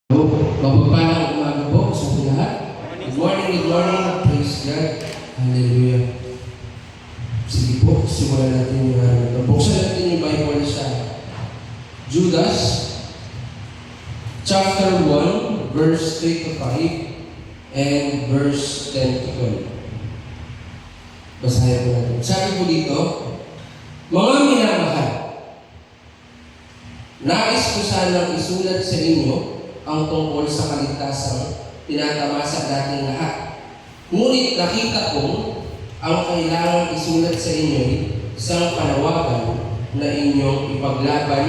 Mapagpalang umaga po sa ating lahat. Good morning, praise God. Hallelujah. Sige po, simulan natin yung buksan natin yung Bible sa Judas chapter 1, verse 3 to 5 and verse 10 to 12. Basahin po natin. Sabi po dito, mga minamahal, nais ko sanang isulat sa inyo ang tungkol sa kaligtasang tinatamasa nating lahat. Ngunit nakita kong ang kailangan isulat sa inyo isang panawagan na inyong ipaglaban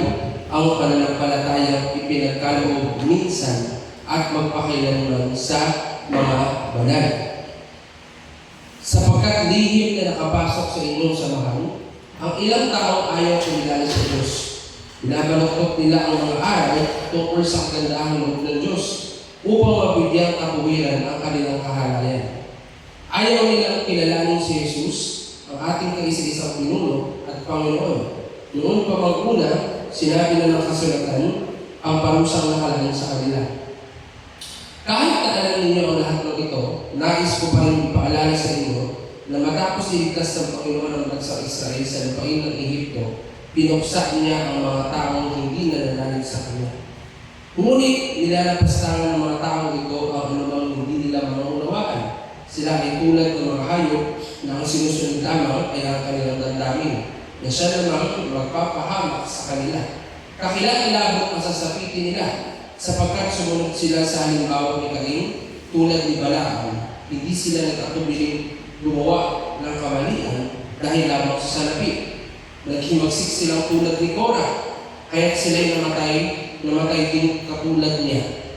ang pananampalatayang ipinagkaloob minsan at magpakailanman sa mga banal. Sapagkat lihim na nakapasok sa inyong samahan, ang ilang taong ayaw kumilala sa Diyos. Binabaloktot nila ang mga aral tungkol sa kagandahang loob ng Diyos upang mabigyang kapuwiran ang kanilang kahalayan. Ayaw nilang kilalanin si Jesus, ang ating kaisa-isang pinuno at Panginoon. Noon pa mag-una, sinabi na ng kasulatan ang parusang nakalagay sa kanila. Kahit na alam ninyo ang lahat ng ito, nais ko pa rin ipaalala sa inyo na matapos iligtas ng Panginoon ang bansang Israel sa lupain ng Ehipto, pinuksa niya ang mga taong hindi nananalig sa Kanya. Ngunit nilalapastangan ng mga taong ito ang anumang hindi nila maunawaan. Sila ay tulad ng mga hayop na ang sinusunod lamang ay ang kanilang damdamin, na siya namang magpapahamak sa kanila. Kakilakilabot ang sasapitin nila, sapagkat sumunod sila sa halimbawa ni Cain, tulad ni Balaam. Hindi sila nagkatubiling gumawa ng kamalian dahil lamang sa salapi. Naghimagsik silang tulad ni Korah, kaya't sila'y namatay din katulad niya.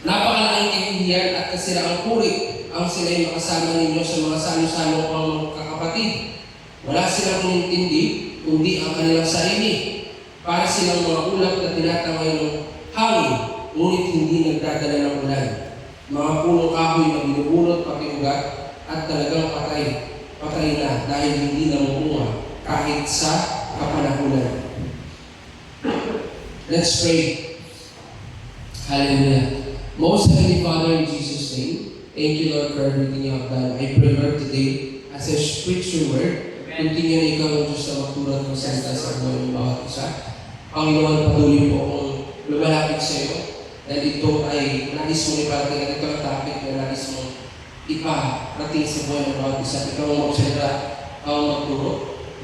Napakalaking kahihiyan at kasiraang puri ang sila'y makasama ninyo sa mga salo-salong pang kakapatid. Wala silang inintindi, kundi ang kanilang sarili. Para silang mga ulap na tinatangay ng hangin, ngunit hindi nagdadala ng ulan. Mga punong kahoy na binubunot pati ugat at talagang patay na dahil hindi namumunga kahit sa kapanahunan. Let's pray. Hallelujah. Most Heavenly Father, in Jesus' name, thank you, Lord, for everything you have done. I pray, Lord, today, as I preach your word, continue na ikaw ang Diyos na magtulad ng salita sa buhay ng bawat isa. Panginoon, patuloy po akong lumalapit sa iyo, dahil ito ay nais mo iparating at ito ang topic na nais mo iparating sa buhay ng bawat isa. Ikaw ang magsalita, ikaw ang magturo.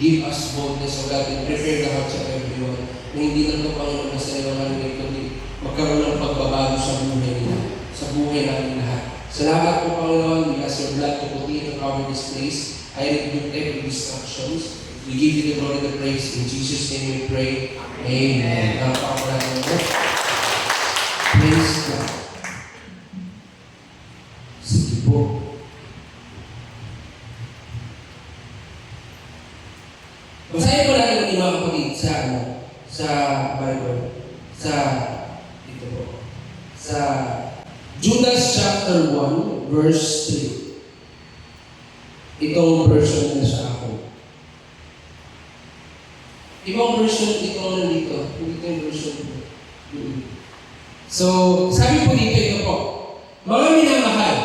Give us boldness, O God, and prepare the hearts of everyone. Na hindi lang ito, Panginoon, na sa ilang marinig, kundi magkaroon ng pagbabago sa buhay nila, sa buhay namin lahat. Salamat po, Panginoon. We ask your blood to continue to cover this place. I rebuke every distractions. We give you the glory and the praise. In Jesus' name we pray. Amen. Praise God. Sige po. Basahin ko natin yung mga kapatid sa Bible. Ito po. Sa Judas chapter 1, verse 3. Itong version na sa ako. Ibang version itong nandito. Hindi ito yung version ko. So, sabi po dito, ito po. Mga minamahal,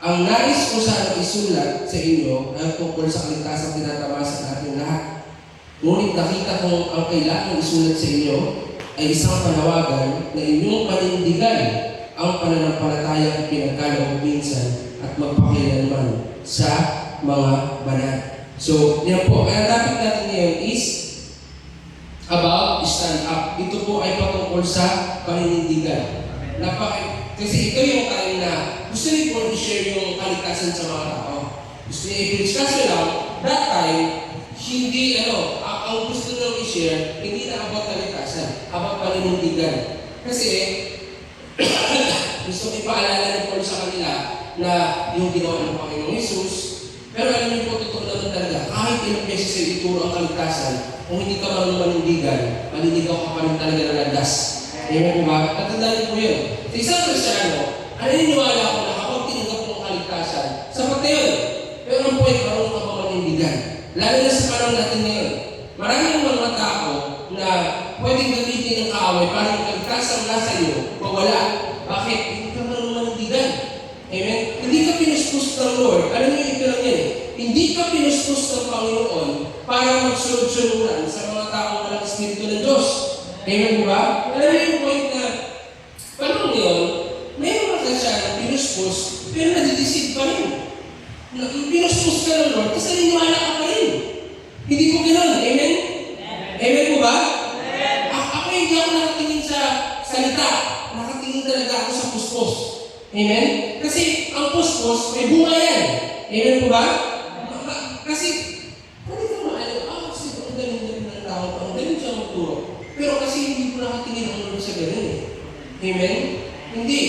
ang nais ko sana isulat sa inyo ay tungkol sa kaligtasang tinatamasa natin lahat. Ngunit nakita kong ang kailangan isulat sa inyo ay isang panawagan na inyong panindigan ang pananampalatayang pinagkaloob minsan at magpakailanman sa mga banal. So, yan po. Kaya topic natin ngayon is about stand up. Ito po ay patungkol sa paninindigan. Kasi ito yung time na gusto niyo po i-share yung kaligtasan sa mga tao. Gusto niyo i-preach. Kasi lang, that time, hindi ang gusto nyo i-share, hindi na about kaligtasan, about paninindigan. Kasi, gusto ipaalala ni Paul sa kanila na yung ginawa ng Panginoong Jesus, pero alam niyo po, totoo naman talaga, kahit ilang beses ay ituro ang kaligtasan, kung hindi ka marunong manindigan, maninigaw ka pa rin talaga ng landas. Ayan po ba? Tatandaan niyo po yun. Sa isang Kristiyano, naniniwala ako na kapag tinanggap mo ang kaligtasan, sapat na yun. Pero ang point, marunong ka pa manindigan. Lalo na sa panahon natin ngayon. Maraming mga tao na pwedeng gamitin ng kaaway para yung kaligtasang nasa iyo, mawala. Bakit? Hindi ka marunong manindigan. Amen? Hindi ka pinuspos ng Lord. Alam niyo, ito lang yan eh. Hindi ka pinuspos ng Panginoon para magsunod-sunuran sa mga taong walang Espiritu ng Diyos. Amen po ba? Alam niyo yung point na, paano yun, mayroon ka siya ng pinuspos, pero nadideceive pa rin. Pinuspos ka ng Lord, kasi naniniwala ka pa rin. Hindi ko gano'n. Amen? Amen po ba? Ako hindi ako nakatingin sa salita. Nakatingin talaga ako sa puspos. Amen? Kasi ang puspos, may bunga yan. Amen po ba? Kasi, pwede ka maalam, kasi ang galing ng tao, ang galing siya magturo. Pero kasi hindi ko nakatingin ang Lord sa galing eh. Amen? Hindi.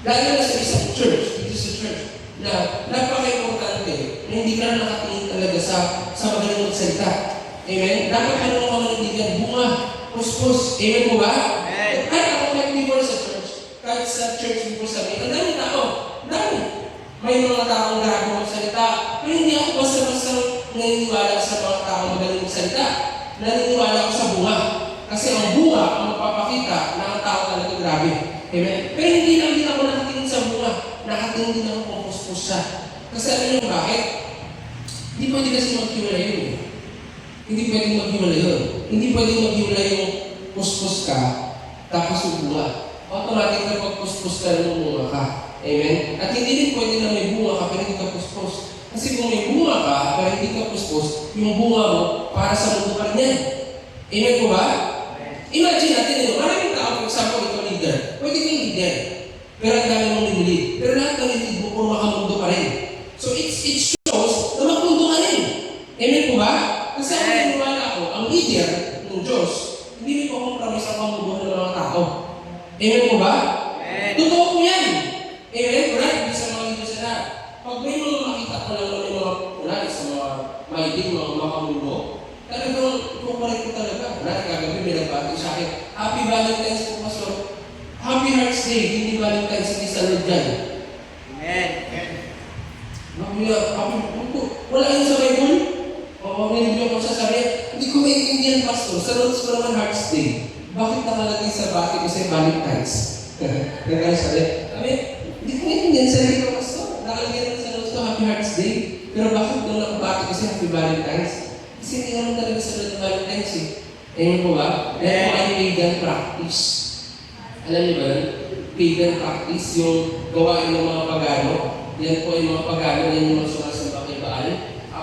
Lalo na sa isang church, dito sa church, na napaka-importante na hindi ka nakatingin talaga sa magaling magsalita. Amen? Dapat ano ka manindigan, bunga, puspos. Amen po ba? Amen. Kahit ako kahit before sa church, kahit sa church before sa amin, ang dami tao. Dami. May mga taong grabe magsalita. Pero hindi ako basta-basta naniniwala sa mga taong magaling magsalita. Naniniwala ako sa bunga. Kasi ang bunga ang magpapakita na ang tao talaga grabe. Amen? Pero hindi lang din ako nakatingin sa bunga. Nakatingin din ako kung puspos siya. Kasi alam niyo bakit? Hindi pwede kasi maghiwalay yun eh. Hindi pwedeng maghiwalay yun. Hindi pwedeng maghiwalay yung puspos ka, tapos yung bunga. Automatic na pag-puspos ka ng bunga ka. Amen? At hindi din pwede na may bunga ka, pero hindi ka puspos. Kasi kung may bunga ka, pero hindi ka puspos, yung bunga mo, para sa mundo ka rin yan. Amen po ba? Imagine natin, maraming tao, for example, ikaw leader. Pwede kang leader. Pero ang dami mong nililid. Pero lahat ng nililid mo, puro makamundo ka rin. So it shows na mamundo ka rin. Amen po ba? Kasi ang naniniwala ako, ang leader ng Diyos, hindi may kukompromise ang pamubuhan ng mga tao. Amen po ba? Totoo po yan. Amen? Right? Hindi sa mga leader sa lahat. Pag may mga makita ko lang may mga ulay sa mga mailing, mga makamundo, talagang kukorek ko talaga. Right? Kagabi may nagbati sa akin, Happy Valentine's po, Pastor. Happy Hearts Day, hindi Valentine's, hindi sa Lord dyan. Amen. Wala yun sa Bible? O hindi ko sasabihin, hindi ko maintindihan, Pastor. Sa notes ko naman Hearts Day. Bakit nakalagay sa bati ko sa Valentine's? Nagkala sabi, hindi ko maintindihan sa rin ko, Pastor. Nakalagay naman sa notes ko Happy Hearts Day. Pero bakit nung nakabati ko sa Happy Valentine's? Kasi hindi naman talaga sa Lord Valentine's eh. Amen po ba? Dahil po ay pagan practice. Alam niyo ba? Pagan practice, yung gawain ng mga pagano. Yan po yung mga pagano, yan yung mga sumasamba kay Baal.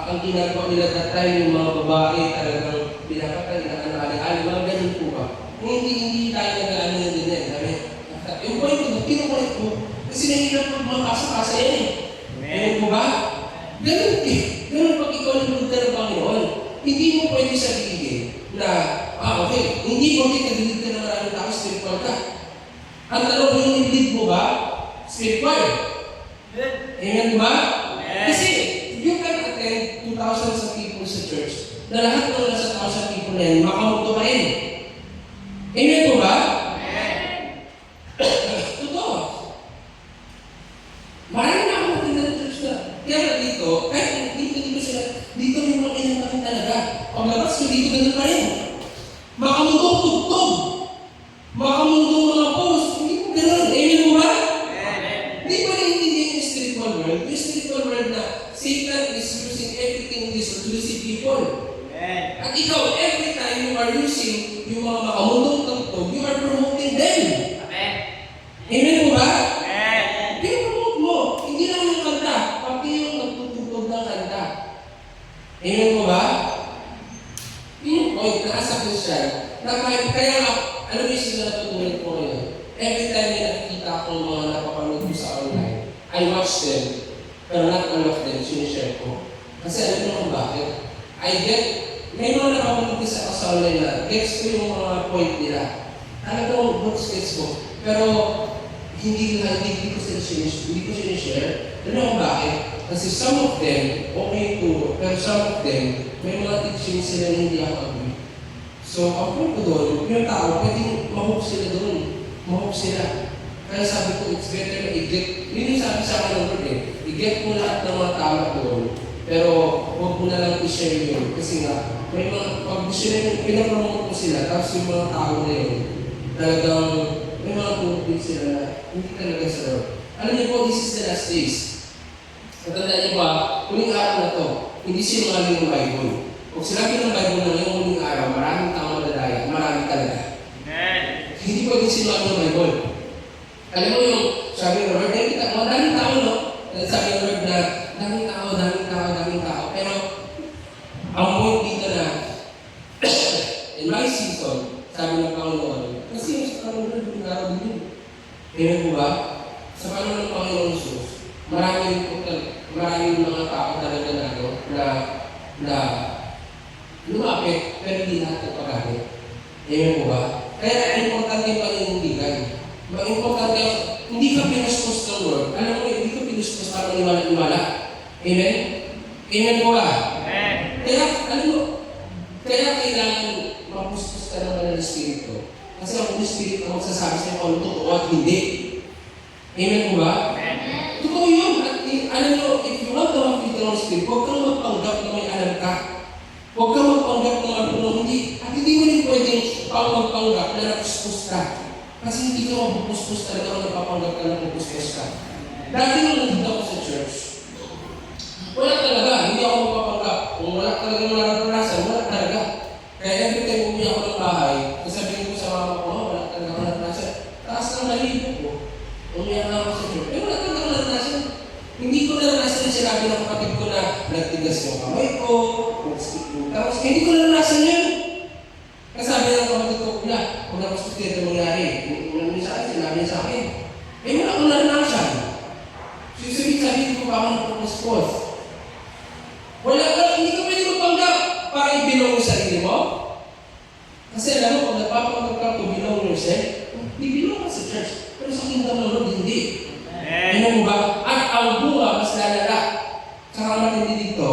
Ang ginagawa nila that time, yung mga babae talagang pinapatay na kanali-ali, mga ganun po ba? Kung hindi tayo nag-ano yun din yan. Yung point ko, kinukulit ko, kasi nahihirap po mga kasa-kasa yan eh. Amen po ba? Ganun eh. Ganun pag ikaw nalulog ka ng Panginoon, hindi mo pwede sabihin na, okay, hindi mo nagligid ka na maraming tao, spiritual ka. Ang tanong mo yung nilid mo ba? Spiritual. Amen ba? Kasi, you can attend 2,000 sa people sa church, na lahat ng nasa 1,000 people na yan, makamundo pa rin. Amen po ba? Totoo. Marami na ako natin ng church na. Kaya dito, kahit dito sila, dito may mga ilang pa rin talaga. Paglabas ko dito, ganun pa rin. Makamundo, tugtog. Makamundo mga post. Hindi ko ganun. Amen mo ba? Hindi ko rin hindi yung spiritual world. Yung spiritual world na Satan is using everything in this world to deceive people. At ikaw, every time you are using yung mga makamundong tugtog, you are promoting them. Amen po ba? Pinopromote mo. Hindi lang yung kanta, pati yung nagtutugtog ng kanta. Amen po ba? Yung point na asa Christian, na kaya alam mo yung sila natutunan ko ngayon, every time may nakikita akong mga napapanood ko sa online, I watch them, pero not all of them, sinishare ko. Kasi alam mo kung bakit? May mga napapanood ko sa online na, gets ko yung mga point nila. Talagang gets ko. Pero, hindi ko sila sinishare. Alam mo kung bakit? Kasi some of them, okay yung turo, pero some of them, may mga teachings sila na hindi ako agree. So, ang point ko doon, yung tao, pwedeng mahook sila doon. Mahook sila. Kaya sabi ko, it's better na i-get. Yun yung sabi sa akin ng Lord eh. I-get mo lahat ng mga tama doon. Pero, huwag mo na lang i-share yun. Kasi nga, may mga, pag gusto nila, pinapromote mo sila, tapos yung mga tao na yun, talagang, may mga tubig sila na hindi talaga sa Lord. Alam niyo po, this is the last days. Natandaan niyo ba, huling araw na to, hindi sinungaling ng Bible. Kung sinabi ng Bible na ngayong huling araw, maraming tao madadaya, marami talaga. Amen. Hindi pwede sinungaling ng Bible. Alam mo yung, sabi ng Lord, daming tao, no? Sabi ng Lord na, daming tao. Pero, ang point dito na, in my season, sabi ng Panginoon, kasi yung sa Panginoon, huling araw din yun. Amen po ba? Sa panahon ng Panginoon Jesus, maraming mga tao talaga na lumapit, pero hindi lahat ng paggamit. Amen po ba? Kaya importante yung paninindigan. Importante, hindi ka pinuspos ng Lord. Alam mo, hindi ka pinuspos para maniwala. Amen? Amen po ba? Amen. Kaya, alam mo, kaya kailangan mapuspos ka naman ng Espiritu. Kasi ang Holy Spirit ang magsasabi sa'yo kung ano totoo at hindi. Amen po ba? Amen. Totoo yun. At alam nyo, if you want to have faith in the Holy Spirit, huwag kang magpanggap na may alam ka. Huwag kang magpanggap na marunong. Hindi mo rin pwedeng magpanggap na napuspos ka. Kasi hindi ka mapupuspos talaga kung napapanggap ka na napuspos ka. Dati nung nandito ako sa church, wala talaga. Hindi ako mapapanggap. Kung wala talaga naranasan, wala talaga. Kaya every time umuwi ako ng bahay, sasabihin ko sa mama ko, wala talaga ako naranasan. Taas ng nalibo ko. Umiyak na ako sa church. Eh, wala talaga naranasan. Hindi ko naranasan yung sinabi ng kapatid ko na nagtigas yung kamay ko, tapos hindi ko naranasan yun. Kasi sabi ng kapatid ko, kuya, kung napuspos dito mangyari, sinabi niya sa akin. Eh, wala akong naranasan. Sabihin ko pa ako napuspos. Hindi ka pwede magpanggap para i-belong yung sarili mo. Kasi alam mo, kung napapanggap ka to belong yourself, hindi belong ka sa church. Pero sa kingdom ng Lord, hindi. Amen mo ba? At ang bunga, mas lalala. Saka matindi dito,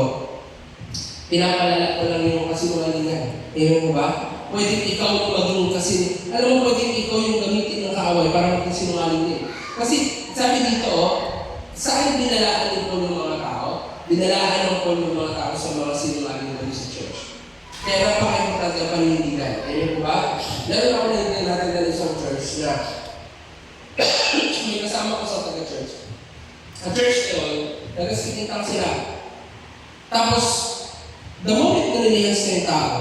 pinapalala ko lang yung kasinungalingan. Amen mo ba? Pwedeng ikaw yung maging kasi, alam mo, pwedeng ikaw yung gamitin ng kaaway para maging sinungaling din. Kasi sabi dito, saan binalaan ng Paul yung mga tao? Binalaan ng Paul yung mga tao sa mga sinungaling na sa church. Kaya napaka-importante ang paninindigan. Amen po ba? Lalo ako na natin na isang church na may kasama ko sa taga-church. Ang church na yun, nag-asikintang sila. Tapos, the moment na nilihans na yung tao,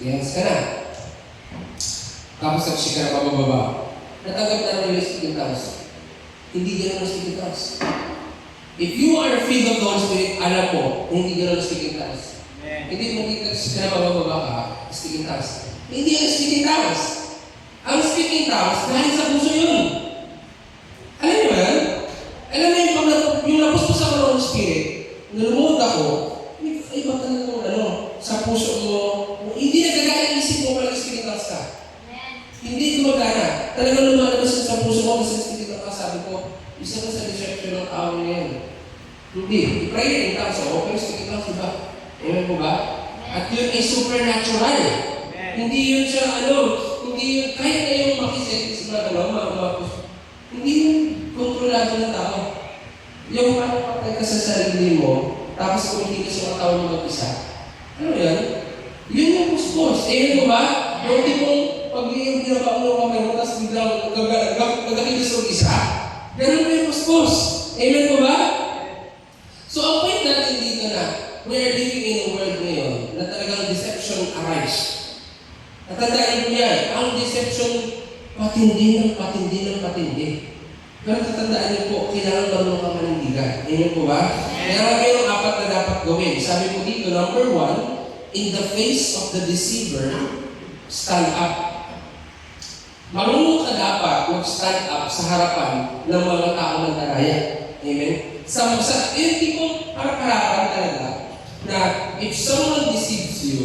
lihans ka na. Tapos nagsika na pababa. Natanggap na rin yung sikintang. Hindi gano'n ang sikintang. If you are filled of the Holy Spirit, alam po, hindi gano'n ang sikintang. Hindi mo kita na pababa ka, sikintang. Hindi ang sikintang. Ang speaking tongues, dahil sa puso yun. Alam niyo ba? Alam mo yung napuspos ako ng Holy Spirit, nalumod ako, iba talaga sa puso mo, hindi nagagaya ang isip mo pala speaking tongues ka. Hindi gumagana. Talagang lumalabas sa puso mo kasi speaking tongues, sabi ko, isa ka sa deception ng tao niya. Hindi. I-pray in tongues, pero speaking tongues, iba. Amen po ba? At yun ay supernatural. Hindi yun siya, hindi yun, kahit na yung makisetis na, hindi yun kontrolado ng tao. Yung patay ka sa sarili mo, tapos kung hindi ka sa mga tao na mag-isa, ano yan? Yun yung puspos. Amen mo ba? Yung tipong pag-ginaba mo kamay mo, tapos biglang gagawin ka sa isa. Ganun mo yung puspos. Amen mo ba? So, ang point natin dito na, we are living in a world ngayon na talagang deception arise. Natandaan mo yan, ang deception patindi. Pero tatandaan niyo po, kailangan marunong ka manindigan. Amen po ba? Kaya nga mayroong 4 na dapat gawin. Sabi po dito, number 1, in the face of the deceiver, stand up. Marunong ka dapat mag-stand up sa harapan ng mga tao ng daraya. Amen? Yung tipong harapan talaga na if someone deceives you,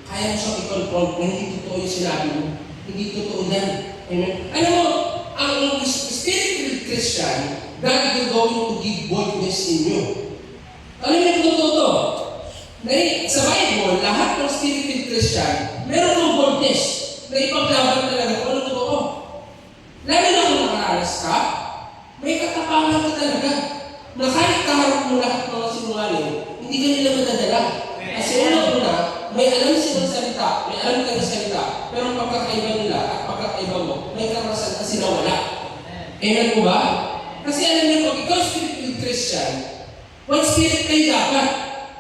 kaya mo siyang i-confront na hindi totoo yung sinabi mo. Hindi totoo yan. Amen? Alam mo, ang spirit-filled Christian, God will going to give boldness in you. Ano yung totoo? Sa Bible, lahat ng spirit-filled Christian, meron ng boldness na ipaglaban talaga kung ano totoo. Lalo na kung nakaranas ka, may katapangan ka talaga na kahit kaharap mo lahat ng mga sinungaling, hindi ka nila madadala. Kasi una, may alam silang salita, may alam ka ng salita, pero ang pagkakaiba nila at pagkakaiba mo, may karasan na sila wala. Amen po ba? Kasi alam niyo, pag ikaw spirit-filled Christian, what spirit kayo dapat?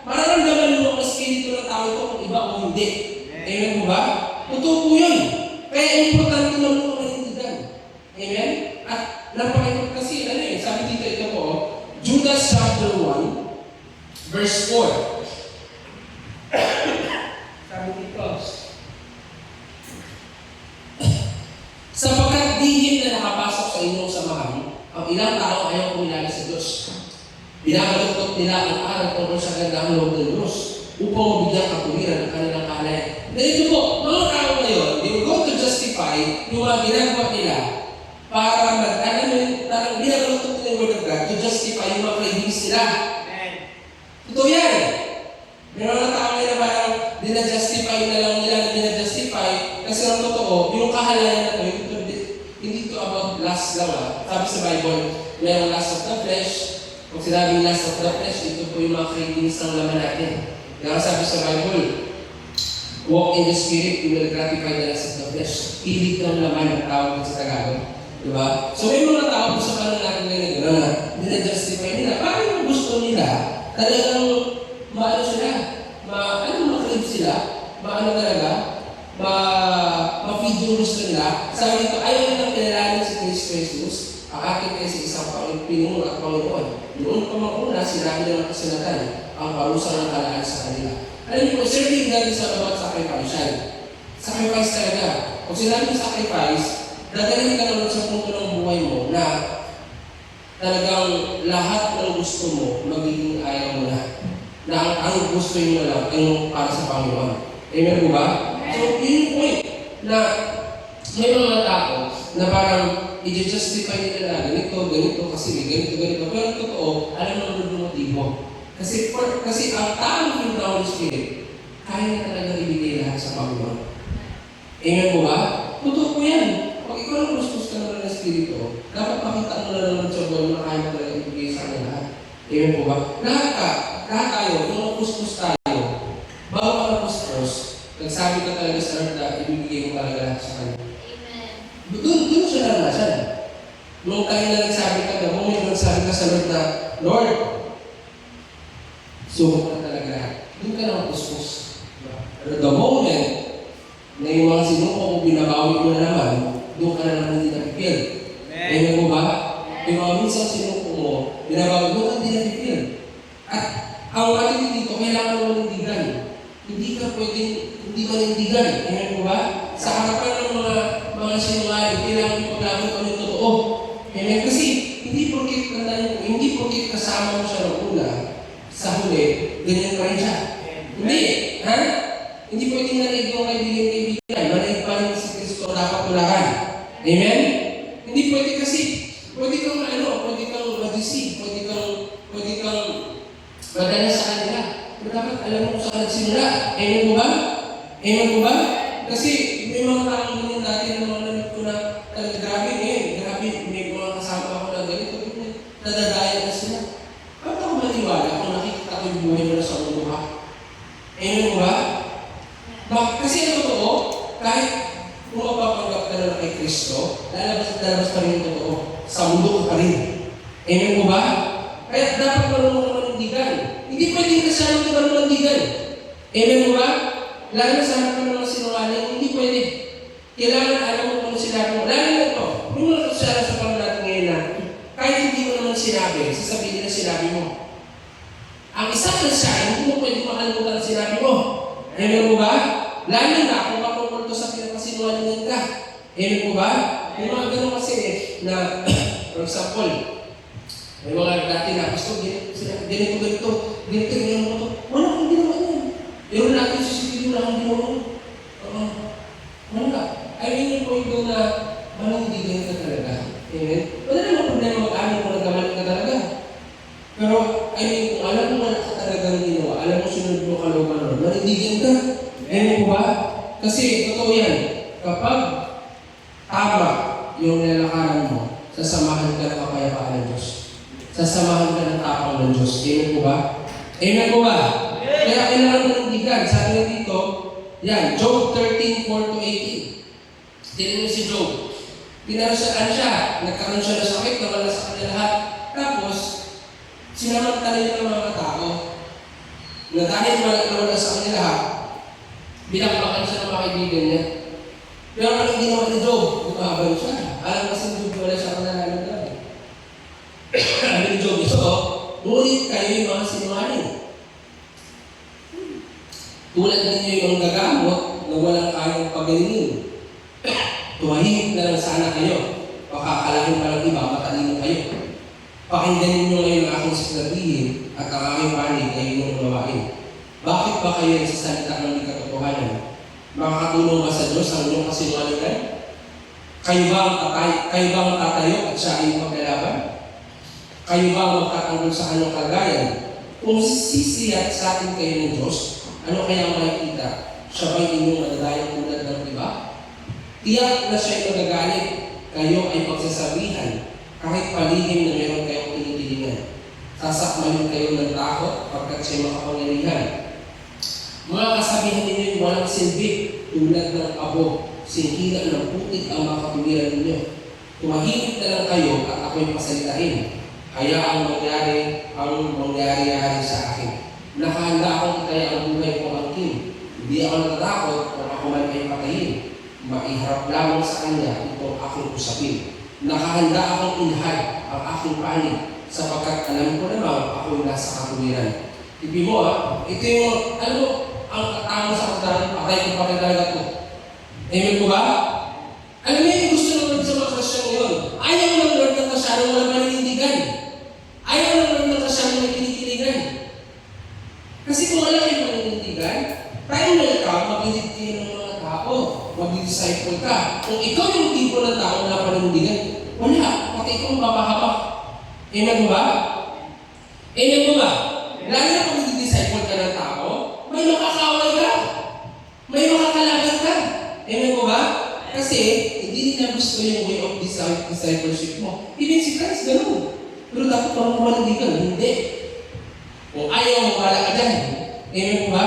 Mararamdaman mo ang spirito ng tao ito kung iba o hindi. Amen po ba? Totoo po yun. Kaya importante lang mo ang manindigan. Amen? At napakinggan kasi, sabi dito ito po, Judas chapter 1, verse 4. Sabi dito, sapagkat dihim na nakapasok sa inyong samahan, ang ilang tao ayaw kumilala sa Diyos. Binabaluktot nila ang aral tungkol sa gandang loob ng Diyos upang mabigyang kapuliran ang kanilang kalay. Ganito po, mga tao ngayon, they will go to justify yung mga ginagawa nila para parang binabaluktot nila yung word of God to justify yung mga cravings nila. Totoo yan. May mga tao ngayon na parang dinajustify na lang nila, dinajustify kasi ang totoo, yung kahalayan na ito, hindi ito about lust lang. Sabi sa Bible, mayroong lust of the flesh. Kung sinabing lust of the flesh, ito po yung mga cravings ng laman natin. Kaya sabi sa Bible, walk in the Spirit, you will gratify the lust of the flesh. Pilit ng laman ang tawag sa Tagalog. Diba? So may mga tao sa kanan natin ngayon na dinajustify nila. Parang yung gusto nila, talagang maano sila, ma-crave sila, ma-feed yung gusto nila. Sabi dito, ayaw nilang kilalanin si Kristo Jesus, ang aking kasi isang Panginoon at Panginoon. Noon pa mga sinabi ng kasulatan ang palusang ng kalaan sa kanila. Alam niyo po, serving God is all about sacrifice yan. Sacrifice talaga. Kung sinabi ng sacrifice, dadalhin ka naman sa punto ng buhay mo na talagang lahat ng gusto mo magiging ayaw mo na. Na ang gusto nyo lang ay para sa Panginoon. Amen po ba? So, yun yung point na may mga tao na parang i-justify nila na ganito, kasi ganito. Pero totoo, alam mo yung motibo. Kasi ang taong yung Holy Spirit, kaya na talaga ibigay lahat sa Panginoon. Amen po ba? Totoo po yan. Pag ikaw ang gusto ka na ng Espiritu, dapat makita mo na naman sa buwan na kaya na talaga ibigay sa kanya lahat. Amen po ba? Lahat tayo, kung kuskus tayo, bago ka na kuskus, nagsabi ka talaga sa Lord na ibibigay mo talaga lahat sa kanya. Doon siya naranasan. Nung tayo na nagsabi ka na, kung may nagsabi ka sa Lord na, Lord, sukat na talaga lahat. Doon ka na kuskus. Pero the moment na yung mga sinuko kung binabawi mo na naman, doon ka na naman hindi napipil. Amen mo ba? Yung mga minsan sinuko mo, binabawi mo, hindi napipil. At ang ating dito, kailangan mo manindigan. Hindi ka pwedeng hindi manindigan. Amen po ba? Sa harapan ng mga sinungaling, kailangan yung paglaban ko ng totoo. Amen? Kasi hindi porkit kasama mo siya ng una, sa huli, ganyan pa rin siya. Hindi. Ha? Hindi pwedeng narinig yung kaibigan. Narinig pa rin si Kristo dapat tulakan. Amen? Hindi pwede kasi, pwede kang mag-deceive, pwede kang madala sa kanila. Pero dapat alam mo kung saan nagsimula. Amen po ba? Amen po ba? Kasi may mga taong ganyan dati na mga namit ko na grabe, may mga kasama ako na ganito, nadadaya na sila. Ba't ako maniwala kung nakikita ko yung buhay mo na sa mundo ka? Amen po ba? Kasi ang totoo, kahit kung mapapanggap ka na kay Kristo, lalabas pa rin yung totoo. Sa mundo ka pa rin. Amen po ba? Kaya dapat marunong ka manindigan. Hindi pwedeng kasama ka manindigan. Amen po ba? Lalo na sa harapan ng mga sinungaling, hindi pwede. Kailangan alam mo kung sinabi mo. Lalo na ito, yung mga kasara sa pala natin ngayon na, kahit hindi mo naman sinabi, sasabihin na sinabi mo. Ang isang Kristiyan, hindi mo pwede makalimutan ang sinabi mo. Amen po ba? Lalo na kung matungkol to sa pinakasinungalingan ka. Amen po ba? May mga ganun kasi na, for example, may mga dati na, Pastor, ganito, wala kang ginawa yan. Pero natin sisipin wala kang ginawa yan. Wala. I mean, yung point doon na manindigan ka talaga. Amen? Wala naman problema mag-amin kung nagkamali ka talaga. Pero, I mean, kung alam mo na ka talagang ginawa, alam mo sunod mo kalooban, manindigan ka. Amen po ba? Kasi, totoo yan. Kapag tama yung nilalakaran mo, sasamahan ka ng kapayapaan ng Diyos. Sasamahan ka ng tapang ng Diyos. Amen po ba? Amen po ba? Kaya kailangan mo ng kaibigan, sabi nga dito, yan, Job 13:4-18. Tingnan niyo si Job. Pinarasaan siya, nagkaroon siya ng sakit, nawala sa kanya lahat. Tapos, sinamantala niya ng mga tao na dahil nawala sa kanya lahat, binakbakan siya ng mga kaibigan niya. Pero anong ginawa ni Job? Lumaban siya. Alam kasi ni Job, wala siya kanalaman. Sabi ni Job, ngunit kayo yung mga sinungaling. Tulad ninyo yung gagamot na walang kayang pagalingin. Tumahimik na lang sana kayo. Pakakalahin pa ng iba, matalino kayo. Pakinggan ninyo ngayon ang aking sasabihin at ang aking panig ay inyong gawain. Bakit ba kayo nagsasalita ng di katotohanan? Makakatulong ba sa Diyos ang inyong kasinungalingan? Kayo ba ang tatayo at siya ay maglalaban? Kayo ba ang magtatanggol sa anong kalagayan? Kung sisiyat sa atin kayo ng Diyos, ano kaya ang makikita? Siya ba'y inyong madadayang tulad ng iba? Tiyak na siya'y magagalit, kayo ay pagsasabihan, kahit palihim na meron kayong tinitilingan. Sasakmalin kayo ng takot pagkat siya'y makapangyarihan. Mga kasabihan ninyo'y walang silbi, tulad ng abo, singhila ng putik ang mga katuwiran ninyo. Tumahimik na lang kayo at ako'y pasalitain. Kaya ang mangyari-yari sa akin. Nakahanda akong itaya ang buhay ko angkin. Hindi ako natatakot kung ako man ay patayin. Maiharap lamang sa kanya itong aking usapin. Nakahanda akong inhad ang aking panig sapagkat alam ko naman ako'y nasa katuwiran. Ibig mo ito yung, alam mo, ang katama sa katalan, patay ko pa rin talaga ito. Amen po ba? Alam mo yung gusto naman sa mga Kristiyan ngayon. Ayaw ng Lord ng kasyarong walang maninindigan. Ayaw ng Lord ng kasyarong may kinikilingan. Kasi kung wala kayong maninindigan, tayo na ikaw, mag-init kayo ng mga tao, mag-disciple ka. Kung ikaw yung tipo ng tao na paninindigan, wala, pati ikaw mapapahabak. Amen mo ba? Amen mo ba? Lalo na kung mag-disciple ka ng tao, may makakaway ka. May makakalaban ka. Amen mo ba? Kasi, hindi nila gusto yung way of discipleship mo. Even si Christ, gano'n. Pero dapat parang kumalandigan. Hindi. Kung ayaw mo, wala ka dyan. Amen mo ba?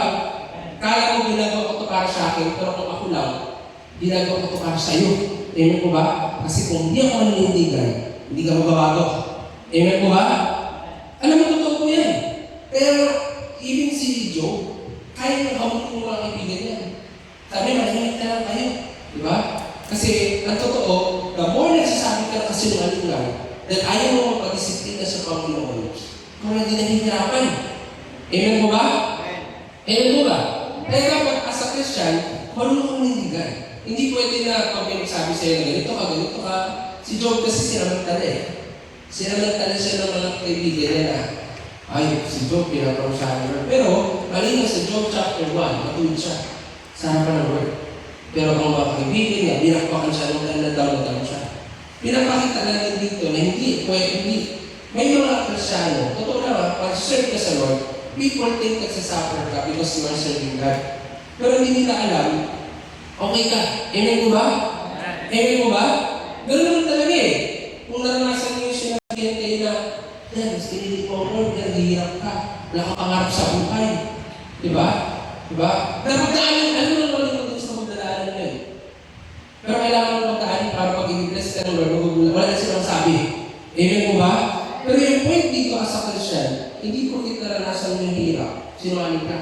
Kala mo ginagawa ko ito para sa akin, pero kung ako lang, ginagawa ko ito para sa iyo. Amen mo ba? Kasi kung hindi ako maninindigan, hindi ka magbabago. Amen mo ba? Alam mo, totoo po yan. Kaya, even si Job, kaya nang hawin mo mga kaibigan niya. Sabi, manahimik na lang kayo. Diba? Kasi, ang totoo, the more nagsasabi ka kasi ng alingan, dahil ayaw mo magpag-disiplina sa Panginoon, kung hindi nahihirapan. Amen mo ba? Amen mo ba? Kaya kapag as a Christian, marunong kang nindigan. Hindi pwede na pag may magsabi sa'yo na ganito ka. Si Job kasi sinamantala eh. Sinamantala siya ng mga kaibigan niya na, ay, si Job pinaparusahan ng Lord. Pero, malina sa Job chapter 1, matuwid siya sa harapan ng Lord. Pero ang mga kaibigan niya, binakbakan siya ng nadaw siya. Pinapakita lang dito na hindi. May mga Kristyano, totoo naman, pag serve ka sa Lord, people think nagsasuffer ka because you are serving God. Pero hindi nila alam, okay ka. Amen mo ba? Amen mo ba? Ganoon naman talaga eh. Kung naranasan niyo yung sinabihan kayo na, yan, pinili mo ang Lord, yan, hirap ka. Wala kang pangarap sa buhay. Diba? Diba? Dapat daanan, ano lang wala mo dun sa magdadaanan nyo eh. Pero kailangan mo magdaanan para pag i-bless ka ng Lord, magugulat. Wala na silang sabi. Amen mo ba? Pero yung point dito as a Christian, hindi po kita naranasan yung hirap. Sinungaling ka.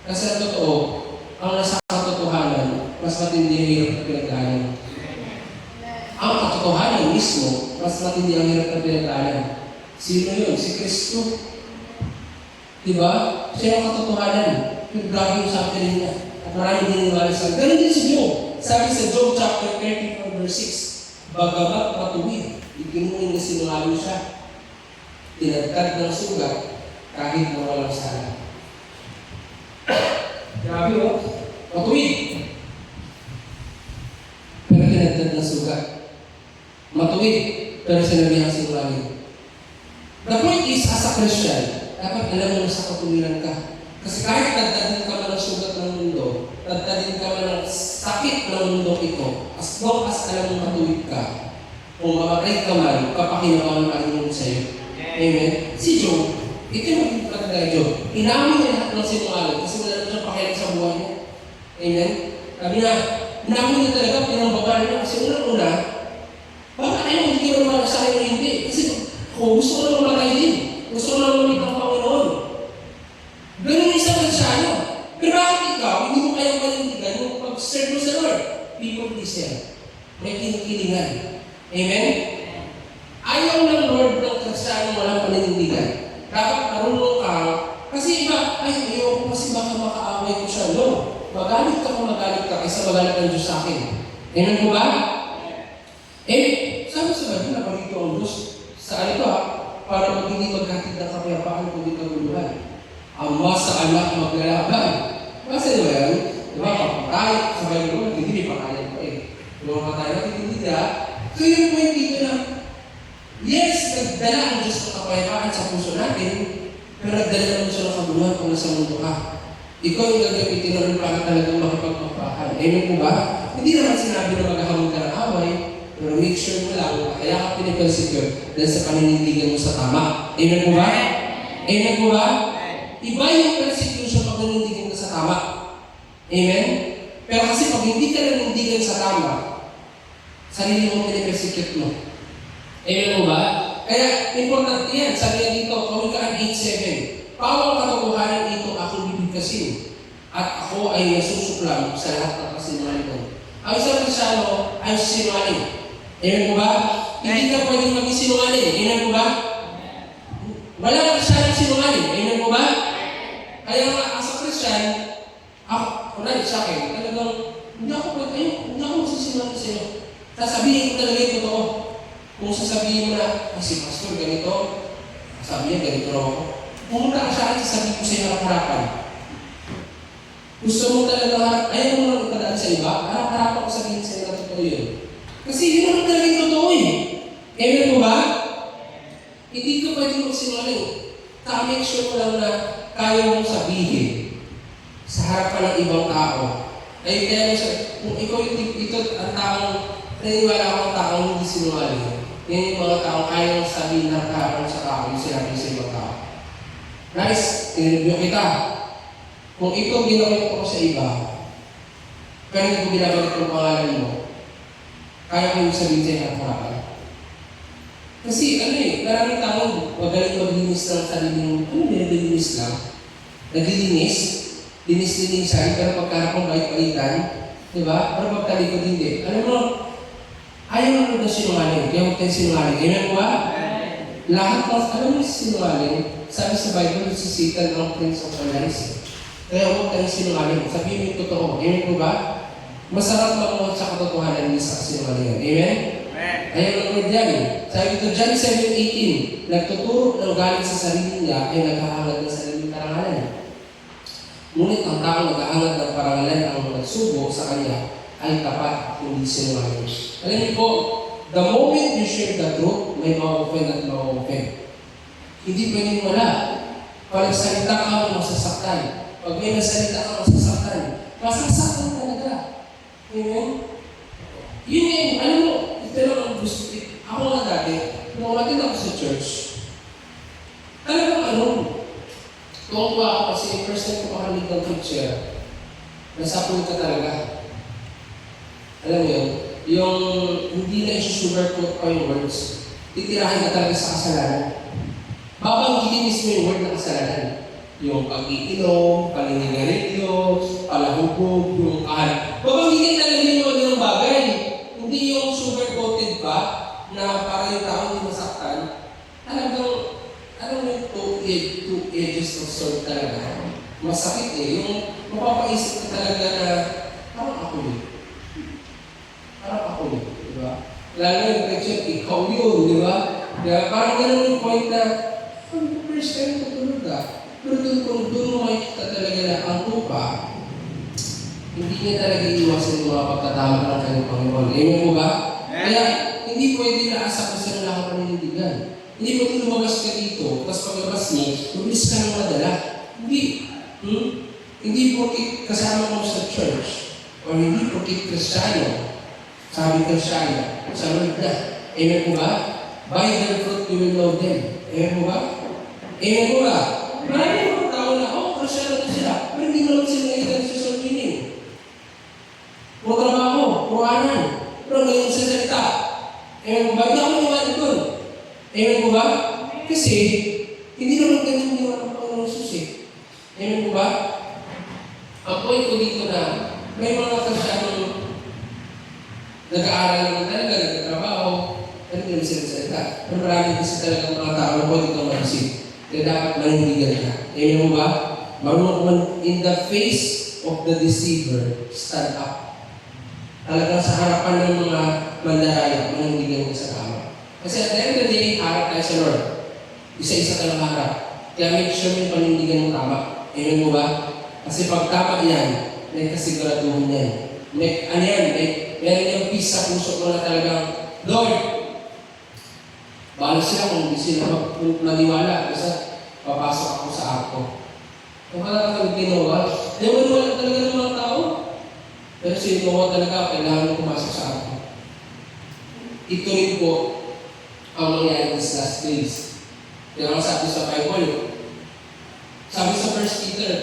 Kasi ang totoo, ang nasa katotohanan, mas matindi ang hirap na pinagdaanan. Ang katotohanan mismo, mas matindi ang hirap na pinagdaanan. Sino yun? Si Kristo. Diba? Siya ang katotohanan. Yung grabe yung suffering niya. At maraming dininiwala sa ganun din si Job. Sabi sa Job chapter 30 verse 6, bagamat matuwid, ikinuhin na sinungaling siya. Tinagkad ng sugat kahit na walang sala. Grabe o. Matuwid. Pero tinagkad ng sugat. Matuwid. Pero sinabi ang sinungaling. The point is, as a Christian, dapat alam mo sa katuwiran ka. Kasi kahit nagdadin ka man ng sugat ng mundo, nagdadin ka man ng sakit ng mundo ito, as long as alam mo matuwid ka, kung mamatay ka man, kapakinabangan ka rin sa'yo. Amen? Si Job, ito yung magiging pagkagay Job. Inamin niya lahat ng sinungaling kasi wala na siyang pakialam Amen? Sabi na, namin niya talaga, pinambabaran niya. Kasi una-una, bakit ayaw hindi ka naman sa akin o hindi? Kasi gusto ko naman matay din. Gusto ko naman mamit ang Panginoon. Ganun isang Kristyano. Pero bakit ikaw, hindi mo kayang panindigan yung pag-serve mo sa Lord? People pleaser. May kinikilingan. Amen? Ayaw ng Lord ng Kristyano walang panindigan. Dapat marunong ka, kasi iba, ayaw ko kasi baka makaaway ko siya. No. Magalit ka kung magalit ka kaysa magalit ng Diyos sa akin. Amen mo ba? Sabi sa Bible, nabalito ang Diyos sa ano para hindi magkatid ng kapayapaan kung di kaguluhan. Ama sa anak maglalaban. Kasi diba yan? Diba, kapatay, sa Bible, hindi may pakayan pa Diba, kapatay natin, hindi na. So yung point dito na, yes, nagdala ang Diyos ng kapayapaan sa puso natin, pero nagdala naman siya ng kaguluhan kung nasa mundo ka. Ikaw yung gagamitin na rin para talagang makipagpapahan. Amen po ba? Hindi naman sinabi na maghahamon ka ng away, pero make sure mo lang, kaya ka pinipensecure dahil sa paninindigan mo sa tama. Amen po ba? Amen po ba? Iba yung persecution pag nanindigan ka sa tama. Amen? Pero kasi pag hindi ka nanindigan sa tama, sarili mo pinipersecute mo. Amen po ba? Kaya, importante yan. Sabi niya dito, Kawikaan 8:7. Pawang katotohanan ito aking bibigkasin at ako ay nasusuklam sa lahat ng kasinungalingan. Ang isang Kristyano ay sinungaling. Amen po ba? Hindi ka pwedeng maging sinungaling. Amen po ba? Walang Kristyano sinungaling. Amen po ba? Kaya nga, as a Christian, ako, kunwari sa akin, talagang, hindi ako magsisinungaling sa iyo. Sasabihin ko talaga yung totoo. Kung sasabihin mo na, si Pastor ganito, sabi niya ganito raw ako. Pumunta ka sa akin, sasabihin ko sa iyo harap-harapan. Gusto mo talaga, ayaw mo lang ipadaan sa iba, harap-harapan ko sabihin sa iyo na totoo yun. Kasi yun naman talaga yung totoo Amen po ba? Hindi ka pwede magsinungaling. Make sure mo lang na kaya mong sabihin sa harapan ng ibang tao. Ay, kaya kung ikaw ito ang taong, naniniwala ako ang taong hindi sinungaling. Yan yung mga taong kaya mong sabihin na harapan sa tao, yung sinabi sa ibang tao. Guys, tinreview kita. Kung ikaw ginawin ko sa iba, pero hindi ko binabalik ng pangalan mo, kaya ko yung sabihin sa iyo harapan. Kasi maraming taong magaling maglinis ng sarili mo. Nililinis lang? Naglilinis? Linis-linisan, pero pagkaharap mo bait-baitan, di ba? Pero pagtalikod hindi. Alam mo, ayaw mo na sinungaling. Kaya huwag tayong sinungaling. Amen po ba? Lahat ng, alam mo sinungaling, sabi sa Bible, si Satan ang prince of lies. Kaya huwag tayong sinungaling. Sabihin mo yung totoo. Amen po ba? Masarap mamuhat sa katotohanan, hindi sa sinungalingan. Amen? Ayaw ng Lord yan. Sabi ito, John 7:18, nagtuturo ng galing sa sarili niya ay naghahangad ng sariling karangalan. Ngunit ang taong naghahangad ng parangalan ang nagsubo sa kanya ay tapat, hindi sinungaling. Alam niyo po, the moment you share the truth, may ma-offend at ma-offend. Hindi pwedeng wala. Pag nagsalita ka, masasaktan. Pag may nasalita ka, masasaktan. Masasaktan talaga. Amen? Yun eh, alam mo, ito lang ang gusto. Ako nga dati, nung umatin ako sa church, talagang tuwa ako kasi first time ko makalig ng preacher, nasapul ka talaga. Alam mo yun, yung hindi na isusugarcoat pa yung words, titirahin ka talaga sa kasalanan. Babanggitin mismo yung word ng kasalanan. Yung pag-iinom, paninigarilyo, palahubog, yung kahal. Babanggitin talaga yung mga ganong bagay. Hindi yung sugar-coated pa na para yung tao hindi masaktan. Talagang, alam mo yung two edges of sword talaga. Masakit Yung mapapaisip ka talaga na parang ako yun. Parang ako yun, di ba? Lalo yung question, ikaw yun, di ba? Parang ganun yung point na, first time tutulog ka. Pero kung doon mo makikita talaga na ang tupa, hindi niya talaga iwasan yung mga pagkatama ng kanyang Panginoon. Amen po ba? Kaya, hindi pwede na asa ko sa lahat ng panindigan. Hindi pwede lumabas ka dito, tapos paglabas mo, lumis ka ng madala. Hindi. Hindi porkit kasama mo sa church, o hindi porkit Kristiyano, sabi Kristiyano, sa Lord na. Amen po ba? By their fruit you will know them. Amen po ba? Amen po ba? Marami mga tao na, Kristiyano na sila, pero hindi mo lang sila nakikita sa social meaning. Amen po ba? Hindi ako maniwala doon. Amen po ba? Kasi, hindi naman ganun niwan ang Panginoon Jesus eh. Amen po ba? Ang point ko dito na may mga Kristiyanong nag-aaral naman talaga, nagtatrabaho, ano yung sinasalita? Pero marami kasi talagang mga tao na pwede kang mag-isip. Kaya dapat manindigan ka. Amen po ba? Marunong man in the face of the deceiver, stand up. Talagang sa harapan ng mga mandaraya, manindigan ka sa tama. Kasi at the end of the day, harap tayo sa Lord. Isa-isa ka lang harap. Kaya make sure yung panindigan mo tama. Amen mo ba? Kasi pag tama yan, may kasiguraduhan yan. May, ano yan, meron yung peace sa puso mo na talagang, Lord, bahala sila kung hindi sila maniwala. Kasi papasok ako sa ako. Kung wala kang ginawa, wala talaga ng mga tao. Pero sinuwa talaga, kailangan mo pumasok sa ako. Ito rin po ang mangyayari this last days. Kaya ang sabi sa Bible, sabi sa 1 Peter,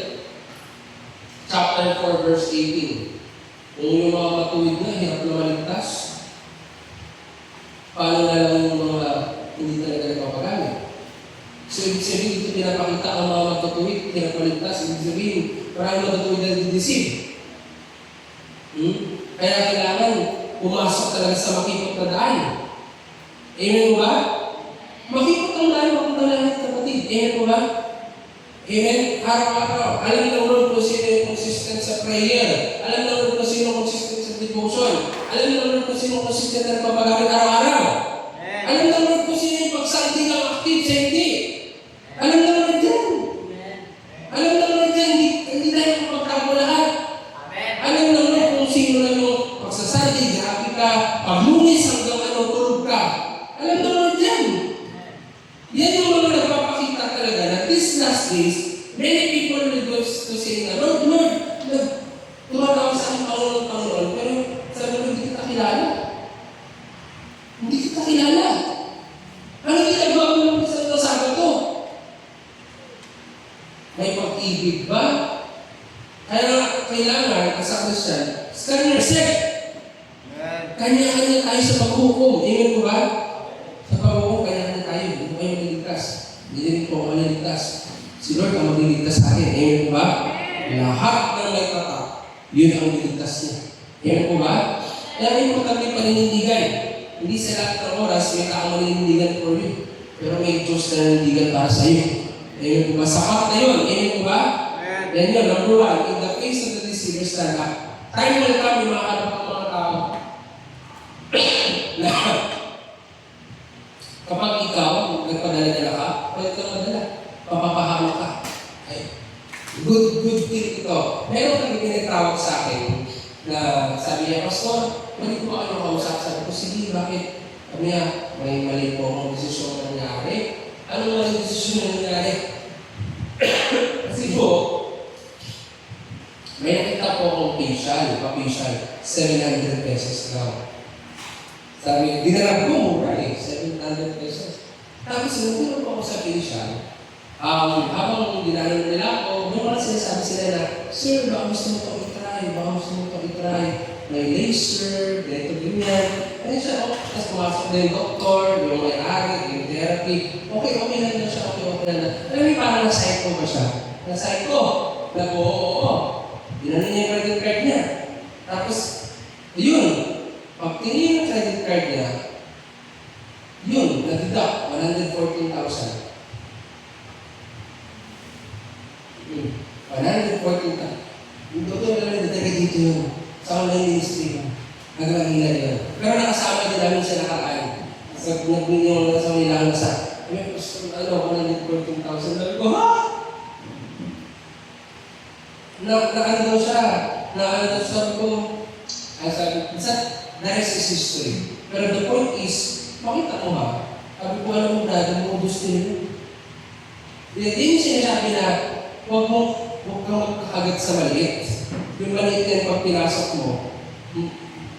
chapter 4, verse 18, kung yung mga matuwid na, hirap na maligtas, paano na lang yung mga hindi talaga nagpapagamit? So, ibig sabihin, dito pinapakita ang mga matutuwid, hirap maligtas, ibig sabihin, maraming matutuwid na dideceive. Kaya kailangan pumasok talaga sa makipot na daan. Amen mo ba? Makipot ang daan, mapunta lang ng kapatid. Amen mo ba? Amen? Araw-araw. Alam ng Lord kung sino yung consistent sa prayer. Alam ng Lord kung sino consistent sa devotion. Alam ng Lord kung sino consistent na nagpapagamit araw-araw. Alam ng Lord kung sino yung pagsaldi ng active sa hindi. Alam ng Lord dyan. Alam ng Lord dyan, hindi tayo magpagkabo lahat. Alam ng Lord kung sino na yung pagsasaldi, grabe ka, paglunis hanggang tulog ka. Alam ng Lord dyan. Yan yung mga nagpapakita talaga na this last days, many people will go to say na, Lord, tumatawag sa aking Panginoon, pero sabi mo, hindi kita kilala. Hindi kita kilala. Ano ginagawa mo lang sa Sabado? May pag-ibig ba? Kaya kailangan, as a Christian, stand yourself. Kanya-kanya tayo sa paghukom. Amen ko ba? Sa paghukom, kanya-kanya tayo. Hindi ko kayo maliligtas. Hindi rin po ako maliligtas. Si Lord ang magliligtas sa akin. Amen ko ba? Lahat ng may tatak, yun ang liligtas niya. Amen ko ba? Kaya may importante paninindigan. Hindi sa lahat ng oras, may taong maninindigan for you. Pero may Diyos na nanindigan para sa iyo. Amen ko ba? Sapat na yun. Amen ko ba? Yan yun. Number one, in the face of the deceiver, stand up. Time will come, yung mga mga tao. Kapag ikaw, nagpadala-dala ka, pwede ka madala. Papapahamak ka. Ay, good thing ito. Meron kami pinagtawag sa akin na sabi niya, Pastor, pwede ko kayo kausap? Sabi ko, sige, bakit? Sabi niya, may mali po akong desisyon na nangyari. Anong mali desisyon na nangyari? Kasi po, may nakita po akong pa-facial, 700 pesos lang. Sabi, dinarap ko, mura 700 pesos. Tapos, sinunod po ako sa facial. Habang dinanan nila ako, may mga sinasabi sila na, Sir, baka gusto mo ito i-try. May laser, ganito, ganyan. Ayun siya, tapos pumasok na yung doktor, yung may-ari, yung therapy. Okay lang na siya, okay lang na. Alam mo, parang na-psycho ba siya? Na-psycho. Oo. Dinanan niya yung credit card niya. Tapos, yun. Pag tingin yung credit card niya, yun, nag-deduct, 114,000. 114,000. Yung doktor na nagdadaga dito yun. Sa online ministry mo. Nagmahila yun. Pero nakasama din namin siya nakaraan. So, nagbili yung sa Milang sa, may 114,000. Sabi ko, ha? Naano daw siya. Sabi ko, that is his history. Pero the point is, makita mo ha, sabi ko, alam mo brother, mo gusto nyo. Hindi mo sinasabi na, huwag kang magkakagat sa maliit. Yung maliit yan, pag pinasok mo,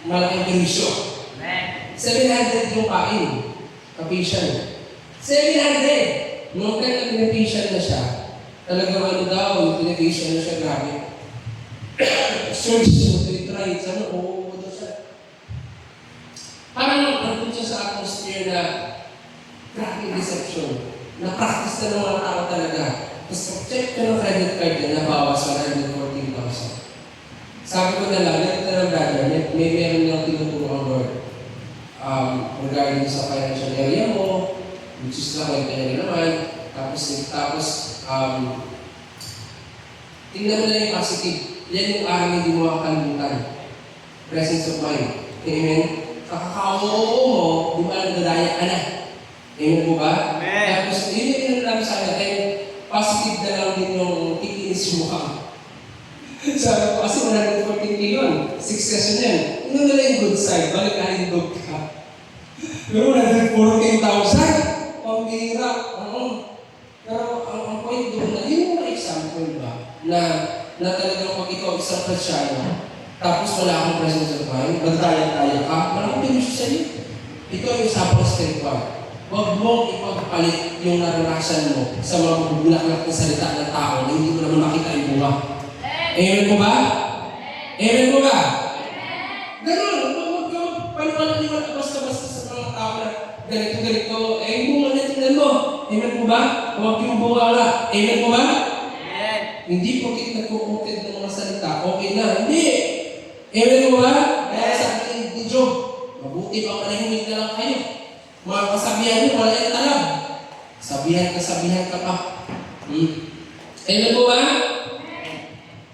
malaking perisyo. 700 yung kain, kapisyan. 700! Nung time na pinapisyan na siya, talagang ano daw, yung pinapisyan na siya, grabe. Search mo, try, sana, oo daw siya. Parang nandun siya sa atmosphere na grabe deception. Na-practice na ng mga tao talaga. Tapos pag-check ko ng credit card niya, nabawas 114,000. Sabi ko na lang, ganito na lang brother, may meron lang tinuturo ang Lord. Regarding sa financial area mo, which is na kwenta niya naman. Tapos, tingnan mo na yung positive. Yan yung araw hindi mo makakalimutan. Presence of mind. Amen? Kakakaoo mo, di ba nagdadaya ka na? Amen po ba? Amen. Tapos, yun yung lang sa akin. Positive na lang din yung ikinis mo ka. Sabi ko, kasi 114K yun. 6 session yan. Tingnan mo na yung good side. Balik ka rin dog ka. Pero 114,000. Pambira. Pero ang point doon na, yun yung example ba? Na talagang pag ikaw isang Kristyano, tapos wala akong presence of mind, magdaya-daya ka, maraming benepisyo sa iyo. Ito yung usapang spiritual. Huwag mong ipagpalit yung naranasan mo sa mga bubulaklak na salita ng tao na hindi mo naman makita yung buha. Amen po ba? Amen po ba? Ganun, huwag ka paliwala basta-basta sa mga tao na ganito, yung bunga na tingnan mo. Amen po ba? Huwag yung bunga wala. Amen po ba? Amen. Hindi po kita nagkukutid ng mga salita, okay na. Hindi! Amen po ba? Kaya sa akin ni Job, mabuti pa manahimik na lang kayo. Mga kasabihan nyo, wala yung talab. Sabihan ka pa. Amen po ba?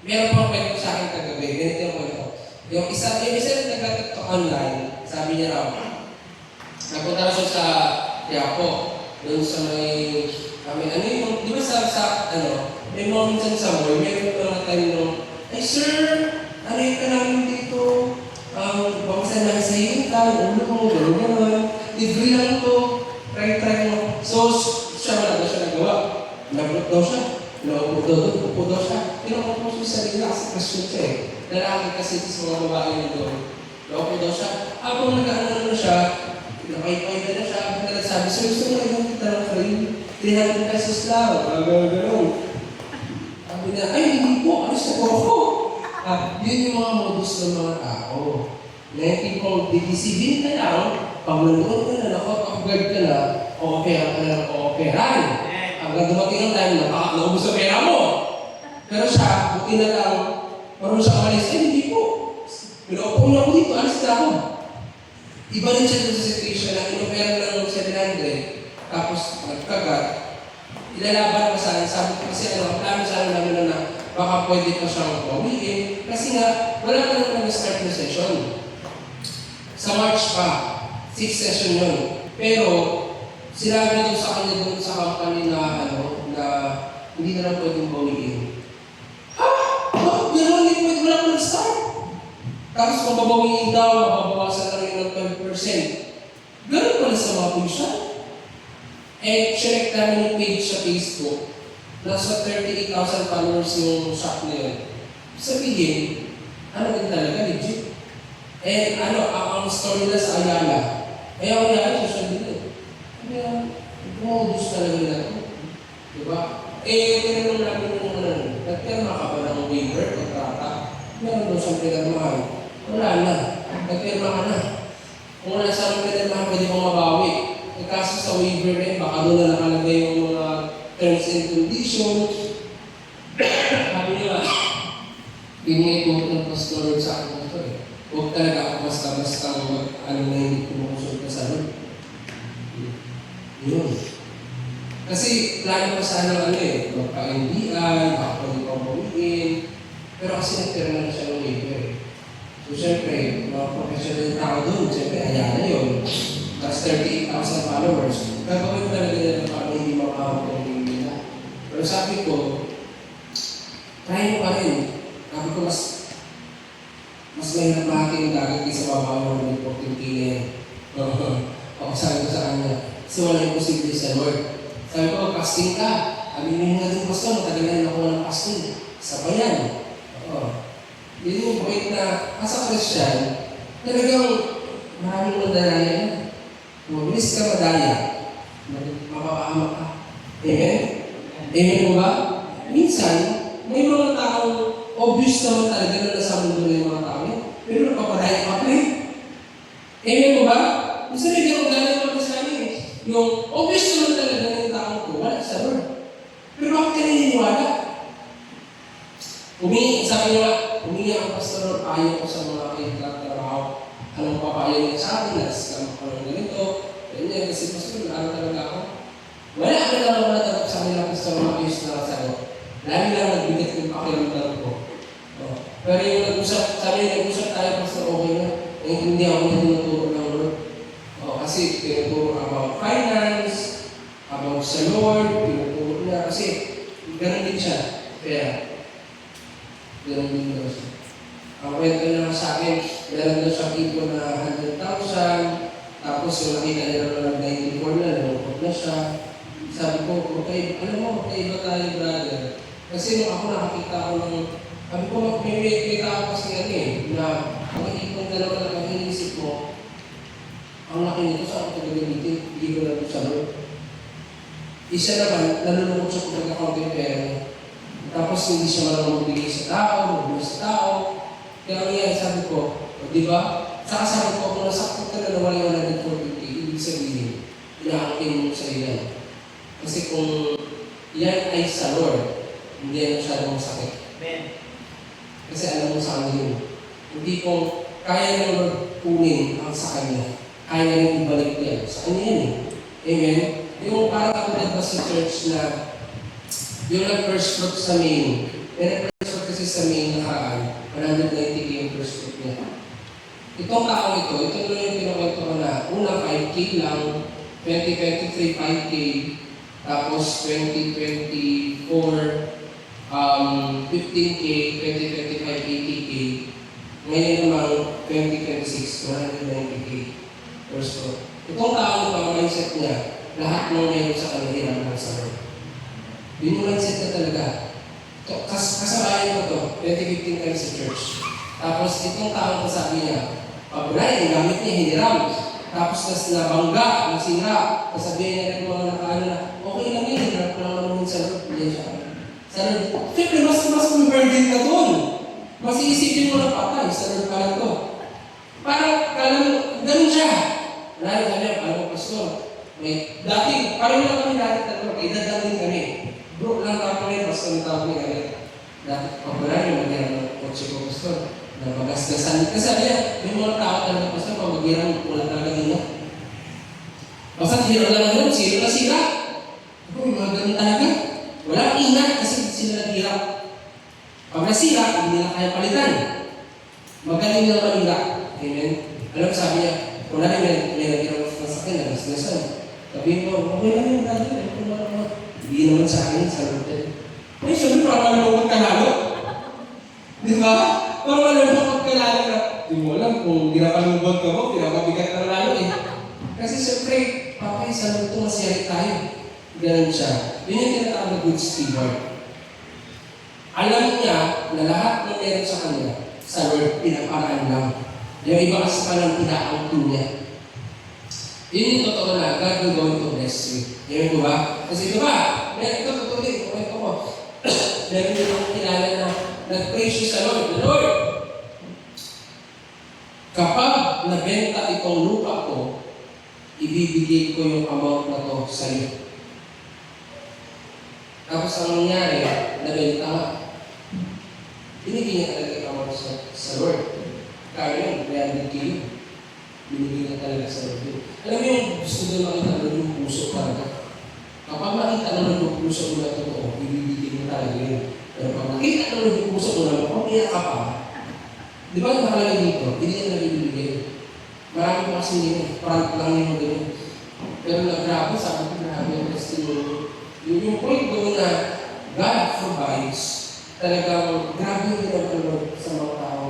Meron pang kwento sa akin kagabi. Ganito yung kwento. Yung isa na nag-tiktok online, sabi niya raw, nagpunta na siya sa Quiapo, doon sa may, ano yung, di ba may moments sa mall, meron pa mga time nung, ay sir, ano yung ka namin dito? Bamasan namin sa iyo, ulo mo, gano'n. Libre lang to, try mo. So, siya wala na siya nagawa. Nablot daw siya. Upo daw siya. Pinakapos mo sa sarili kasi Christian siya eh. Lalaki kasi sa mga babae na doon. Naupo daw siya. Habang nag-ano na siya, nakay-pay na siya. Sabi, sir, gusto mo na ibang kita ng frame? 300 pesos lang. Gano'n. Sabi niya, ay, hindi po. Alis na po ako. Yun yung mga modus ng mga tao. Na yung tipong didisibin ka lang, pag nandoon ka na, nakapag-guard ka na, o-opera ka na ng o-operan. Hanggang dumating ang time na naubos sa pera mo. Pero siya, buti na lang, parang siya umalis, hindi po. Pinaupo na ako dito, alis na ako. Iba rin siya sa situation na inopera lang ng 700, tapos nagkagat, ilalaban pa sa akin, sabi ko kasi plano sa akin namin na baka pwede pa siyang pawiin, kasi nga, wala ka naman nag-start na session. Sa March pa, 6 session yun. Pero, sinabi doon sa kanya doon sa company na na hindi na lang pwedeng bawiin. Bakit gano'n? Hindi pwede wala ko nag-start. Tapos kung babawiin daw, mababawasan lang yun ng 12%. Gano'n pala sa mga pulisya. Check namin yung page sa Facebook. Nasa 38,000 followers yung shop na yun. Sabihin, din talaga, legit. Ang store nila sa Ayala. Ang Ayala, social media. Kaya, modus talaga nila ito. Diba? Tinanong namin yung nagpirma ka ba ng waiver, kontrata? Meron daw siyang pinirmahan. Wala na. Nagpirma ka na. Kung wala siyang pinirmahan, pwede mong mabawi. Kaso sa waiver rin, baka doon na nakalagay yung mga terms and conditions. Sabi nila, pinigay ko ng pastor sa akin ito eh. Huwag talaga ako basta-basta na hindi kumukusog ka sa Lord. Yun. Kasi plano pa sana magpa-NBI, baka pwede pa bawiin. Pero kasi nagtira na siya ng waiver. So siyempre, mga professional tao doon, siyempre, Ayala yun. Tapos 38,000 followers. Gagawin talaga nila para hindi makahawag ng waiver nila. Pero sabi ko, try mo pa rin. Sabi ko, mas mahirap mahati yung dagat kaysa mabawa ng 14K na yan. Ako sabi ko sa kanya, kasi wala yung posible sa Lord. Sabi ko, fasting ka. Aminin nga din pastor, matagal na rin ako ng fasting. Sabayan. Yun yung point na, as a Christian, talagang maraming madalaya na. Mabilis ka madaya, mapapahamak ka. Amen? Amen mo ba? Minsan, may mga taong obvious naman talaga na nasa mundo na yung mga tao, pero napapadaya ka pa rin. Amen mo ba? Minsan hindi ako galing naman sa amin. Yung obvious naman talaga ng taong ko, wala sa Lord. Pero bakit ka naniniwala? Sabi niya, humingi ang pastor payo ko sa mga kaitrabaho. Anong papayo niya sa akin? Naskam ko ng ganito. Ganyan, kasi pastor, ano talaga ako? Wala ka na naman natanggap sa kanila pastor, maayos na kasagot. Lagi lang nagbigat yung pakiramdam ko. Pero yung nag-usap, sabi niya, nag-usap tayo pastor, okay na. Hindi ako na tinuturo ng Lord. Kasi tinuturo about finance, about sa Lord, tinuturo niya. Kasi ganun din siya. Kaya, ganun din daw siya. Ang kwento niya sa akin, meron daw siya tipo na 100,000, tapos yung nakita niya naman ng 94 na, nalungkot na siya. Sabi ko, okay, alam mo, okay ba tayo, brother? Kasi nung ako nakakita ko ng, sabi ko, may tao kasi na pag-iipon ka naman ang inisip mo, ang laki nito sa ako gagamitin, hindi ko lang sa Lord. Isa naman, nalulungkot siya kung nagkakaunti yung pera niya. Tapos hindi siya marunong magbigay sa tao, magbigay sa tao. Kaya ang iyan, sabi ko, di ba? Saka sabi ko, kung nasakot ka na nawala yung 140K, ibig sabihin, inaakin mo sa iyan. Kasi kung yan ay sa Lord, hindi yan masyadong masakit. Amen. Kasi alam mo sa kanya yun. Hindi kung kaya ng Lord kunin ang sa kanya, kaya nang ibalik yan. Sa kanya yan eh. Amen? Yung parang ako ba sa church na yung nag-first fruit sa main, may nag-first fruit kasi sa main nakaraan, 190K yung first fruit niya. Itong taong ito lang yung pinakwento ko na unang 5K lang, 2023 5K, tapos 2024 15K, 2025 80K, ngayon naman 2026 190K first fruit. Itong taong ito, ang mindset niya, lahat ng ngayon sa kanila ng sa Lord. Yun yung mindset na talaga. Kasabayan ko to, 2015 kami sa church. Tapos itong taong ko sabi niya, pag-ulay, ang gamit niya, hiniram. Tapos nabangga, nasira. Kasabihin niya rin mga nakaano na, okay lang yun, hinarap ko lang naman sa Lord. Hindi siya. Sa Lord, siyempre, mas converted ka doon. Mas iisipin mo na patay, sa Lord pa lang to. Parang, ganun siya. Lalo kami, alam mo, pastor, dati, pareho lang kami dati tatlo, idadang din kami. Bro, lang kami, pastor, tawag niya kami. Dati, pagbalay, magyan ng kotse ko, pastor, na magasgasan. Kasi sabi niya, may mga tao talaga, pastor, pag mag-irang, wala talaga nila. Basta hiro lang naman, sira na sira. Ako, may mga ganun talaga. Wala kang ingat kasi sila naghirap. Pag nasira, hindi nila kaya palitan. Magaling nila manira. Amen? Alam, sabi niya, wala rin may naghirap sa akin, nagasgasan. Sabihin ko, okay lang yung brother, hindi naman sa akin, sa Lord. Ay, sabi, parang malungkot ka lalo. Di ba? Parang malungkot ka lalo na, di mo alam kung ginapalungkot ka mo, ginapabigat ka lalo eh. Kasi siyempre, okay, sa Lord ito, masiyari tayo. Ganun siya. Yun yung tinatawag na good steward. Alam niya na lahat ng meron sa kanya, sa Lord, pinaparaan lang. Yung iba kasi parang pinaangkin niya. Yun yung totoo na, God will going to bless you. Yan ko ba? Kasi ito ba? Ito totoo din, kumento ko. Meron din akong kilala na nag-praise siya sa Lord. Lord, kapag nabenta itong lupa ko, ibibigay ko yung amount na to sa iyo. Tapos ang nangyari, nabenta nga. Binigay niya talaga yung amount sa Lord. Kaya yun, 300K yun. Binigay niya talaga sa Lord. Alam mo yung gusto doon makita mo yung puso talaga. Kapag makita naman yung puso mo na totoo, ibibigay mo talaga yun. Pero pag nakita naman yung puso mo na mapapiyak ka pa, di ba yung nakalagay dito? Hindi niya na ibibigay. Marami pa kasi hindi front lang yung ganyan. Pero nag-grabe, sabi ko grabe yung testimony. Yung point doon na God provides, talagang grabe yung ginagawa sa mga tao.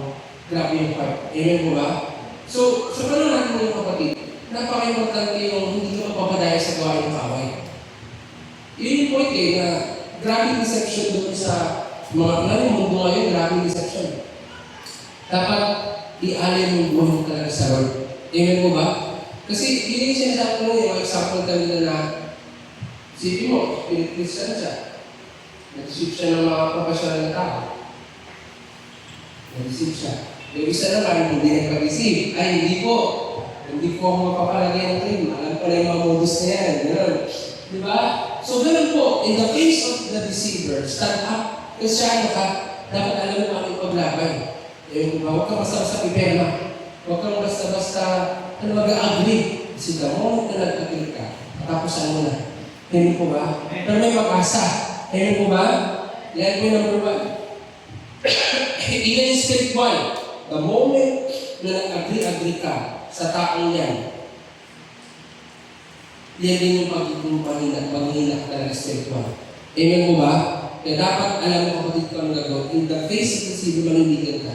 Grabe yung heart. Amen mo ba? So paano natin mga kapatid? Napaka-importante yung hindi ka mapapadaya sa gawain ng kaway. Yun yung point na grabe deception doon sa mga mundo ngayon, grabe deception. Dapat i-alin yung buhay mo talaga sa Lord. Amen mo ba? Kasi yun yung sinasabi mo yung example kanina na sipin mo, Spirit Christian siya. Nag-isip siya ng mga professional na tao. Nag-isip siya. Yung isa naman, hindi nagpag-isip. Ay, hindi po. Hindi po ako mapapalagay ng cream. Alam ko na yung mga modus na yan. Ganun. Di ba? So, ganun po. In the face of the deceiver, stand up. Kristyano ka, dapat alam mo ang ipaglaban. Huwag kang basta-basta pipema. Huwag kang basta-basta mag-agree. Kasi the moment na nag-agree ka, tapusan mo na. Hindi po ba? Pero may pag-asa. Hindi po ba? Yan po yung number 1. Even in spiritual, the moment na nag-agree ka sa taong yan, yan din yung pagiging panghina talaga spiritual. Amen po ba? Kaya dapat alam mo kapatid ko ang gagawin. In the face of the civil, manindigan ka.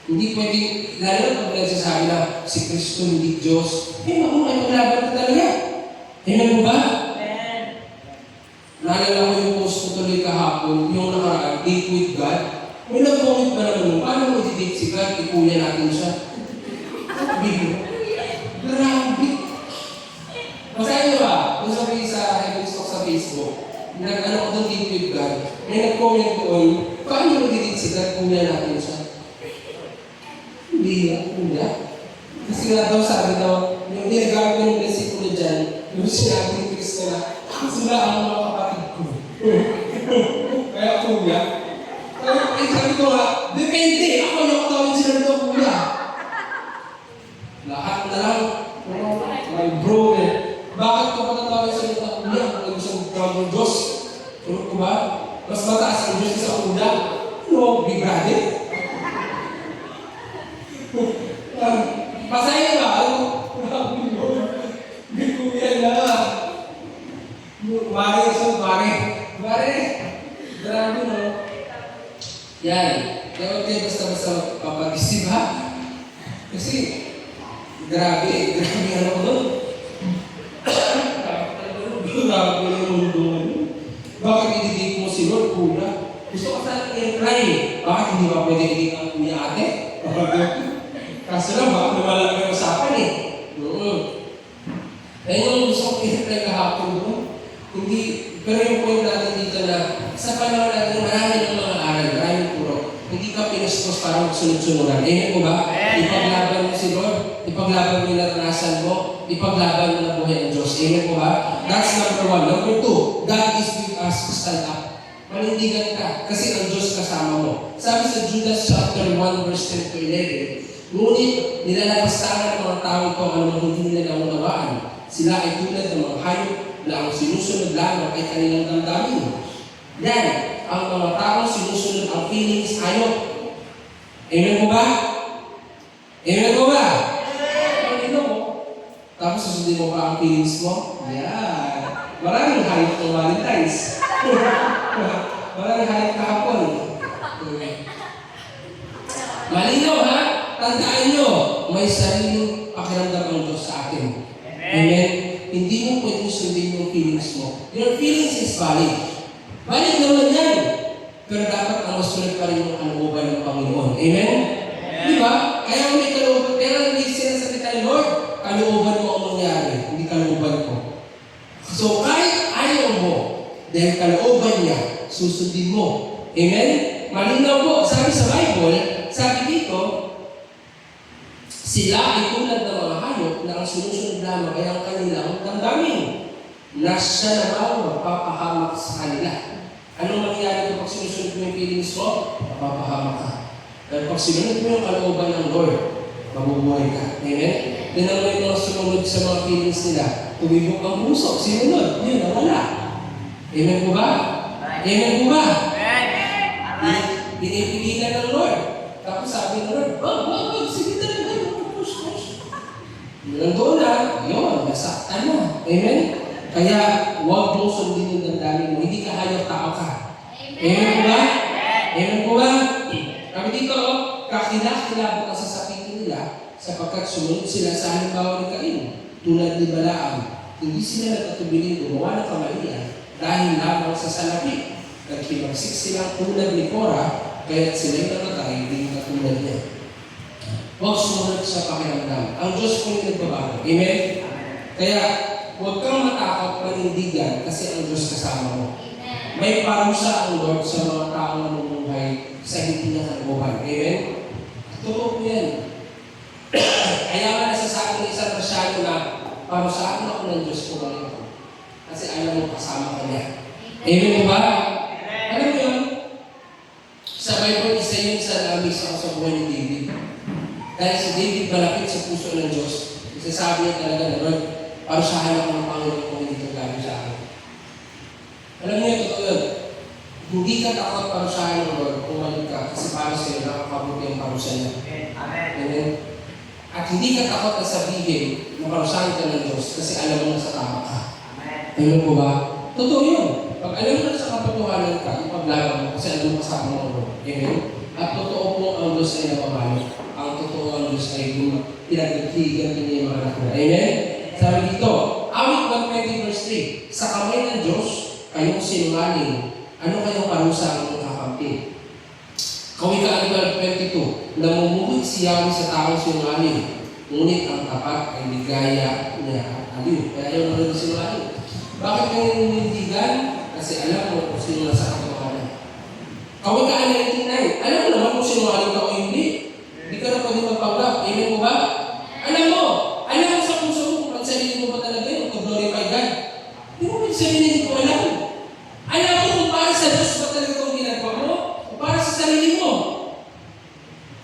Hindi pwedeng, lalo na pag nagsasabi na si Kristo hindi Diyos, maunay paglaban ka talaga. Amen po ba? Naalala ko yung post ko tuloy kahapon, yung nakaraan, date with God. May nag-comment ba naman yung, paano mo i-date si God? Ikuya natin siya. Bigo. Grabe. Masahin niyo ba? Kung sabi sa Heaven's Talk sa Facebook, nag-ano ko doon date with God, may nag-comment doon, paano mo i-date si God? Ikuya natin siya. Hindi. Kasi nga daw sabi daw, yung ginagawa ko ng bersikulo dyan, yung sinabi ni Kristo na, sila ang mga kapatid ko. Kaya kuya. Sabi ko nga, depende. Ako yung tawin sila nito kuya. Lahat na lang. My bro eh. Bakit ko patatawin sila nito kuya? Kung isang tawag ng Diyos. Tulog ko ba? Mas mataas ang Diyos sa kuya. No, big brother. Pasaya ba? Big kuya na. Mare. Grabe no. Yan. Kaya huwag kayo basta-basta papagisip ha. Kasi, grabe ano ko doon. Grabe yung mundo ngayon. Bakit i-date mo si Lord, kuya? Gusto ka sana i-try. Bakit hindi ba pwede i-date ang kuya ate? Kaso lang, baka nawala lang yung usapan eh. Ayun yung gusto kong i-try kahapon doon. Hindi, pero yung point natin dito na sa panahon natin, marami ng mga aral, maraming puro. Hindi ka pinustos para magsunod-sunuran. Amen po ba? Ipaglaban mo si Lord, ipaglaban mo yung naranasan mo, ipaglaban mo na buhay ng Diyos. Amen po ba? That's number 1. Number 2, God is with us to stand up. Manindigan ka, kasi ang Diyos kasama mo. Sabi sa Judas chapter 1, verse 10 to 11, ngunit nilalabastangan ng mga tao ito ang mga hindi nila naunawaan. Sila ay tulad ng mga hayop na ang sinusunod lamang ay kanilang damdamin. Yan, ang mga taong sinusunod ang feelings hayop. Amen po ba? Amen po ba? Amen mo. Tapos susundin mo pa ang feelings mo? Yan. Maraming hayop ng Valentine's. Maraming hayop kahapon. Malinaw ha? Tandaan nyo, may sariling pakiramdam ang Diyos sa atin. Amen? Hindi mo pwedeng sundin yung feelings mo. Your feelings is valid. Valid naman yan. Pero dapat ang masunod pa rin yung kalooban ng Panginoon. Amen? Di ba? Kaya may kalooban. Kaya hindi sinasalita ni Lord, kalooban mo ang mangyari, hindi kalooban ko. So kahit ayaw mo, dahil kalooban niya, susundin mo. Amen? Malinaw po. Sabi sa Bible, sabi dito, sila ay tulad ng mga hayop na ang sinusunod lamang ay ang kanilang damdamin na siya naman magpapahamak sa kanila. Anong mangyayari kapag sinusunod mo yung feelings mo? Mapapahamak ka. Pero pag sinunod mo yung kalooban ng Lord, mabubuhay ka. Amen? Tinan mo yung mga sumunod sa mga feelings nila. Tumibok ang puso, sinunod. Yun, nawala. Amen po ba? Amen po ba? Pinipigilan ng Lord. Tapos sabi ng Lord, sige talaga. Nandun na, yun, nasaktan na. Amen? Kaya, huwag mong sundin yung damdamin mo. Hindi ka hayop, tao ka. Amen po ba? Amen po ba? Kami dito, kakilakilabot ang sasakitin nila sapagkat sumunod sila sa halimbawa ni Cain, tulad ni Balaam. Hindi sila nagkatubiling gumawa ng kamalian dahil lamang sa salapi. Nagkimagsik silang tulad ni Korah, kaya sila'y namatay, hindi katulad niya. Huwag sumunod sa pakiramdam. Ang Diyos po yung nagbabago. Amen? Kaya, huwag kang matakot manindigan kasi ang Diyos kasama mo. May parusa ang Lord sa mga taong namumuhay sa hindi niya kalooban. Amen? Totoo po yan. Kaya nga nasasabi ng isang Kristyano na parusahan ako ng Diyos kung ano ako. Kasi alam mo kasama ka niya. Amen po ba? Alam mo yun? Sa Bible, isa yun sa namiss ako sa buhay ni David. Dahil si David malapit sa puso ng Diyos, isasabi niya talaga na, Lord, parusahan ako ng Panginoon kung hindi ito gawin sa akin. Alam niyo, totoo yun. Hindi ka takot parusahan ng Lord kung malit ka kasi para sa'yo nakakabuti ang parusa niya. Amen. Amen. At hindi ka takot na sabihin na parusahan ka ng Diyos kasi alam mo na sa tama ka. Amen po ba? Totoo yun. Pag alam mo na sa kapatuhanan ka, ipaglaban mo kasi alam mo kasama mo Lord. Amen? At totoo po ang Diyos ay napamahal. Ang totoo ang Diyos ay pinagtigigan niya yung mga anak na. Amen? Sabi dito, awit 120 verse 3, sa kamay ng Diyos, kayong sinungaling, ano kayong parusa ang kakampi? Kawikaan 12:22, namumuhit si Yahweh sa taong sinungaling, ngunit ang tapat ay ligaya niya at aliw. Kaya ayaw mo rin sinungaling. Bakit kayo ninindigan? Kasi alam mo kung sino nasa katotohanan. Kawikaan 19:9, alam mo naman kung sinungaling ka o hindi. Hindi ka na pwede magpanggap. Amen mo ba? Alam mo sa puso mo kung pagsarili mo ba talaga yun, kung glorify God. Hindi mo pwede sarili, hindi ko alam. Alam mo kung para sa Diyos ba talaga itong ginagawa mo? O para sa sarili mo?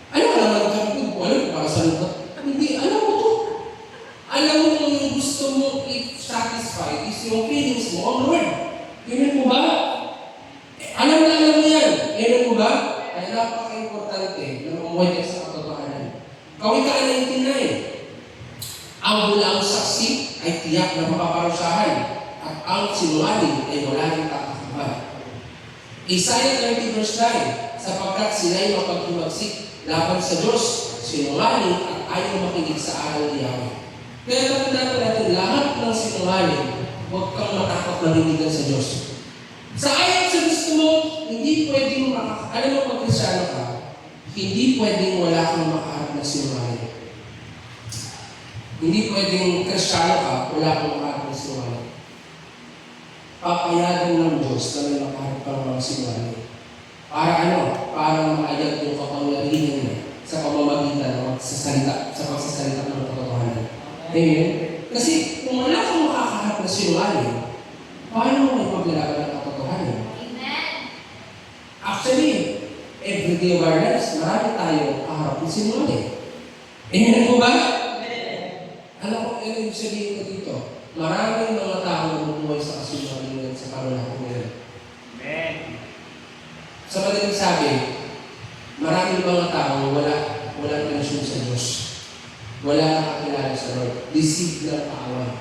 Ano ka naman kami kung alam kung para sa lupa? Hindi, alam mo to. Alam mo kung yung gusto mo i-satisfy is yung feelings mo on Lord. Amen mo ba? Alam mo yan. Amen mo ba? Kaya napaka-importante na mamuhay ka sa katotohanan. Kawikaan 19:9. Ang bulang saksi ay tiyak na mapaparusahan at ang sinungaling ay wala nang tatakiban. Isaiah 30 verse 9, sapagkat sila'y mapaghimagsik laban sa Diyos, sinungaling at ayaw makinig sa aral ni Yahweh. Kaya tandaan natin, lahat ng sinungaling, huwag kang matakot maninigan sa Diyos. Sa ayaw sa gusto mo, hindi pwedeng alam mo pag Kristyano ka, hindi pwedeng wala kang makaharap na sinungaling. Hindi pwedeng Kristyano ka, wala kang makaharap na sinungaling. Papayagan ng Diyos na may makaharap ka ng mga sinungaling. Para ano? Para maayag yung kapangyarihan niya sa pamamagitan ng pagsasalita ng katotohanan. Amen? Kasi kung wala kang makakaharap na sinungaling, paano mo may paglalaban ng katotohanan? Actually, everyday of our lives, marami tayo kaharap ng sinungaling. Amen po ba? Alam ko, ibig sabihin ko dito, maraming mga tao na bumuhay sa kasinungalingan sa panahon ngayon. Amen. Sa madaling sabi, maraming mga tao walang relasyon sa Diyos. Wala nakakilala sa Lord. Deceive ng kaaway.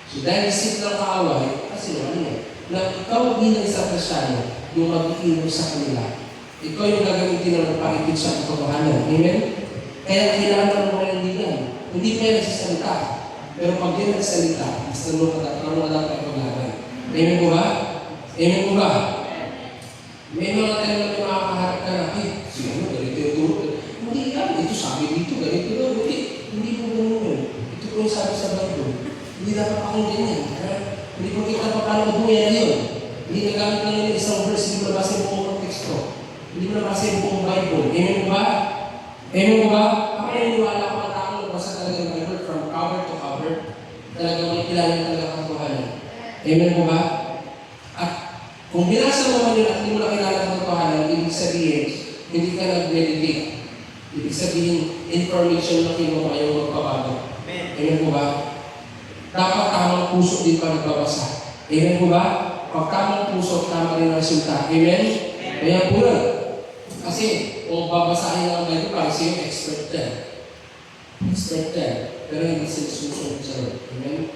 So dahil deceive ng kaaway, kasinungalingan. Na ikaw bilang isang Kristyano, yung mag-iinom sa kanila, ikaw yung gagamitin ng parikit sa katotohanan. Amen? Kaya kailangan mo manindigan. Hindi pwede sa salita. Pero pag din nagsalita, gusto mo katatawang lang tayo paglaban. Amen mo ba? Amen mo ba? May mga tayo na makakaharap ka na, ay, siguro, ganito yung turo. Hindi yan, ito sabi dito, ganito daw. Hindi mo ganun yun. Ito po yung sabi sa Bible. Hindi dapat akong ganyan. Hindi ko kita pa paano mo yan yun. Hindi nagamit lang yun isang verse, hindi mo nabasa yung buong konteksto. Hindi mo nabasa yung buong Bible. Amen mo ba? Amen mo ba? Ako naniniwala ko ang taong nabasa talaga ng Bible from cover to cover. Talagang may kilala talaga ang katotohanan. Amen mo ba? At kung binasa mo man yun at hindi mo nakilala ang katotohanan, ibig sabihin, hindi ka nag-meditate. Ibig sabihin, information na kinuha ayaw magpabago. Amen po ba? Dapat tamang puso din pa nagbabasa. Amen po ba? Pag tamang puso, tama rin ang resulta. Amen? Kaya po yun. Kasi, kung babasahin ang Bible, parang siya expert yan. Expert yan. Pero hindi sila susunod sa Lord. Amen?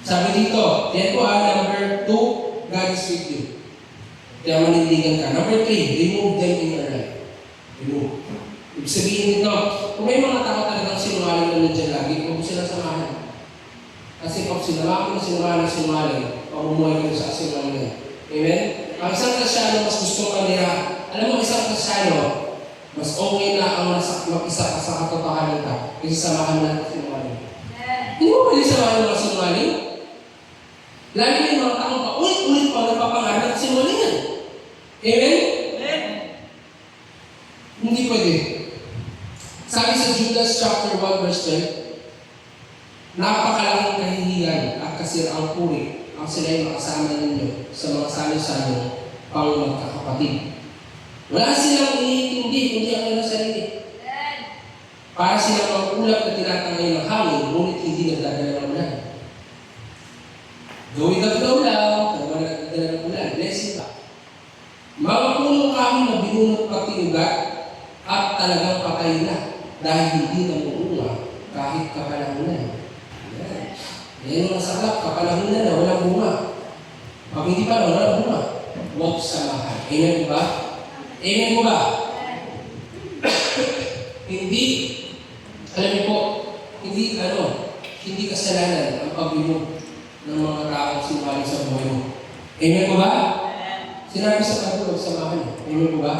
Sabi dito, yan po number 2, God is with you. Kaya manindigan ka. Number 3, remove them in your life. Remove. Ibig sabihin nito, kung may mga tao talagang sinungaling na nandiyan lagi, huwag mo silang samahan. Kasi pag sinungaling, pamumuhay ka sa sinungaling. Amen? Ang isang Kristyano, mas gusto ka nila. Alam mo, isang Kristyano, mas okay na ang mag-isa ka sa katotohanan ka kaysa samahan natin sinungaling. Hindi mo pwede samahan ng sinungaling? Lagi na yung mga taong ulit-ulit pa nagpapangalan at sinungalingan. Amen? Hindi pwede. Sabi sa Judas chapter 1 verse 12, napakalaking kahihiyan at kasiraang puri ang sila'y makasama ninyo sa mga salo-salong pang magkakapatid. Wala silang iniintindi kundi ang kanilang sarili. Para silang mga ulap na tinatangay ng hangin, ngunit hindi nagdadala ng ulan. Gawin na daw lang, kaya nagdadala ng ulan. Blessing ka. Mga punong kahoy na binunot pati ugat at talagang patay na dahil hindi na muunga kahit kapalahunan. Yan ang masarap, kapalahunan na walang bunga. Pag hindi pa, walang bunga. Huwag samahan. Amen ba? Amen mo ba? Hindi, alam niyo po, hindi kasalanan ang pag-inom ng mga taong sinungaling sa buhay mo. Amen mo ba? Sinabi sa Bible, huwag samahan. Amen mo ba?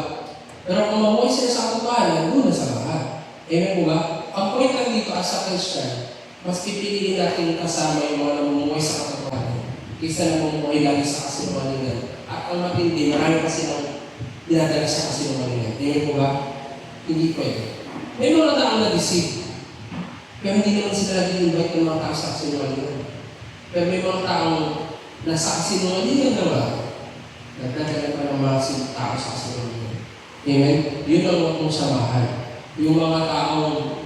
Pero kung mamuhay sila sa katotohanan, doon na samahan. Amen mo ba? Ang point lang dito as a Christian, mas pipiliin natin kasama yung mga namumuhay sa katotohanan kaysa namumuhay lagi sa kasinungalingan. At ang matindi, marami kasi nang dinadala sa kasinungalingan. Amen mo ba? Hindi pwede. May mga taong na-deceive. Pero hindi naman sila nag-invite ng mga tao sa kasinungalingan. Pero may mga taong nasa kasinungalingan naman, nagdadala pa ng mga tao sa kasinungalingan. Amen? Yun ang huwag mong samahan. Yung mga taong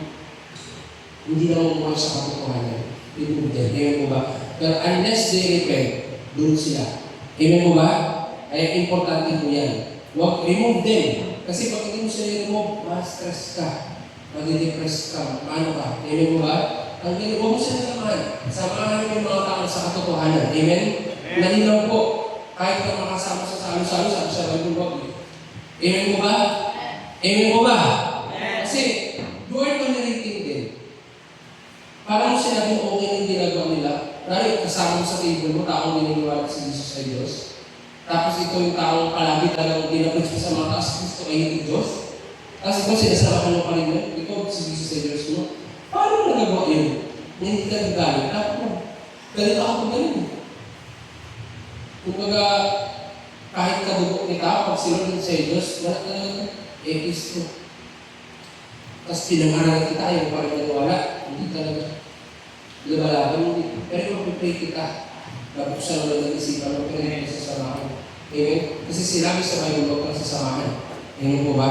hindi na mamuhay sa katotohanan. Remove them. Amen mo ba? Pero unless they repent, doon sila. Amen mo ba? Kaya importante mo yan. Huwag remove them. Kasi pag hindi mo sila remove, ma-stress ka. Mag-depress ka. Paano ka? Amen mo ba? Ang huwag mo sila samahan. Samahan mo yung mga tao sa katotohanan. Amen? Nalinaw po. Kahit ka makasama sa salo-salo, sabi sa Bible, huwag. Amen mo ba? Amen mo ba? Kasi, you are tolerating them. Parang sinabing okay yung ginagawa nila, dahil kasama mo sa table mo, taong naniniwala si Jesus ay Diyos. Tapos ito yung taong palagi talagang ginapit sa mga taas, gusto ay hindi Diyos. Tapos ito sinasamahan mo pa rin yun, ikaw si Jesus ay Diyos mo. Paano mo nagagawa yun? Hindi ka nagalit. Tapos mo, galit ako kung galit. Kumbaga, kahit kadugo kita, pag sinunod sa Diyos, wala talaga, Kristo. Tapos pinangaral kita, yung parang naniwala, hindi talaga. Lumalaban, hindi. Pero mag-pray kita, nabuksan mo lang ng isipan mo, pero hindi sa samahan. Amen? Kasi sinabi sa Bible, huwag kang sasamahan. Amen po ba?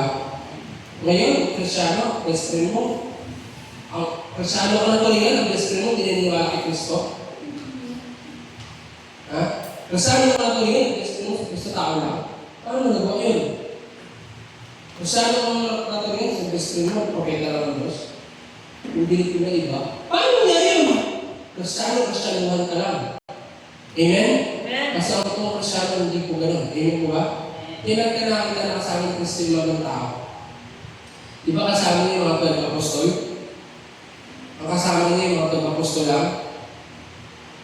Ngayon, Kristyano, best friend mo, ang Kristyano ka na tulingan, ang best friend mo, hindi naniniwala kay Kristo. Ha? Kristyano ka na tulingan, ang best friend mo, si Kristo tao lang. Paano nagawa yun? Kristyano ka na tulingan, si best friend mo, propeta lang ng Diyos. Yung bilip na iba. Paano niya yun? Kristyanuhan ka lang. Amen? Kasi ang totoong Kristyano hindi po ganun. Amen po ba? Kailan ka nakakita na kasama ng Kristyano ng tao? Di ba kasama niya yung mga 12 apostol? Ang kasama niya yung mga 12 apostol lang?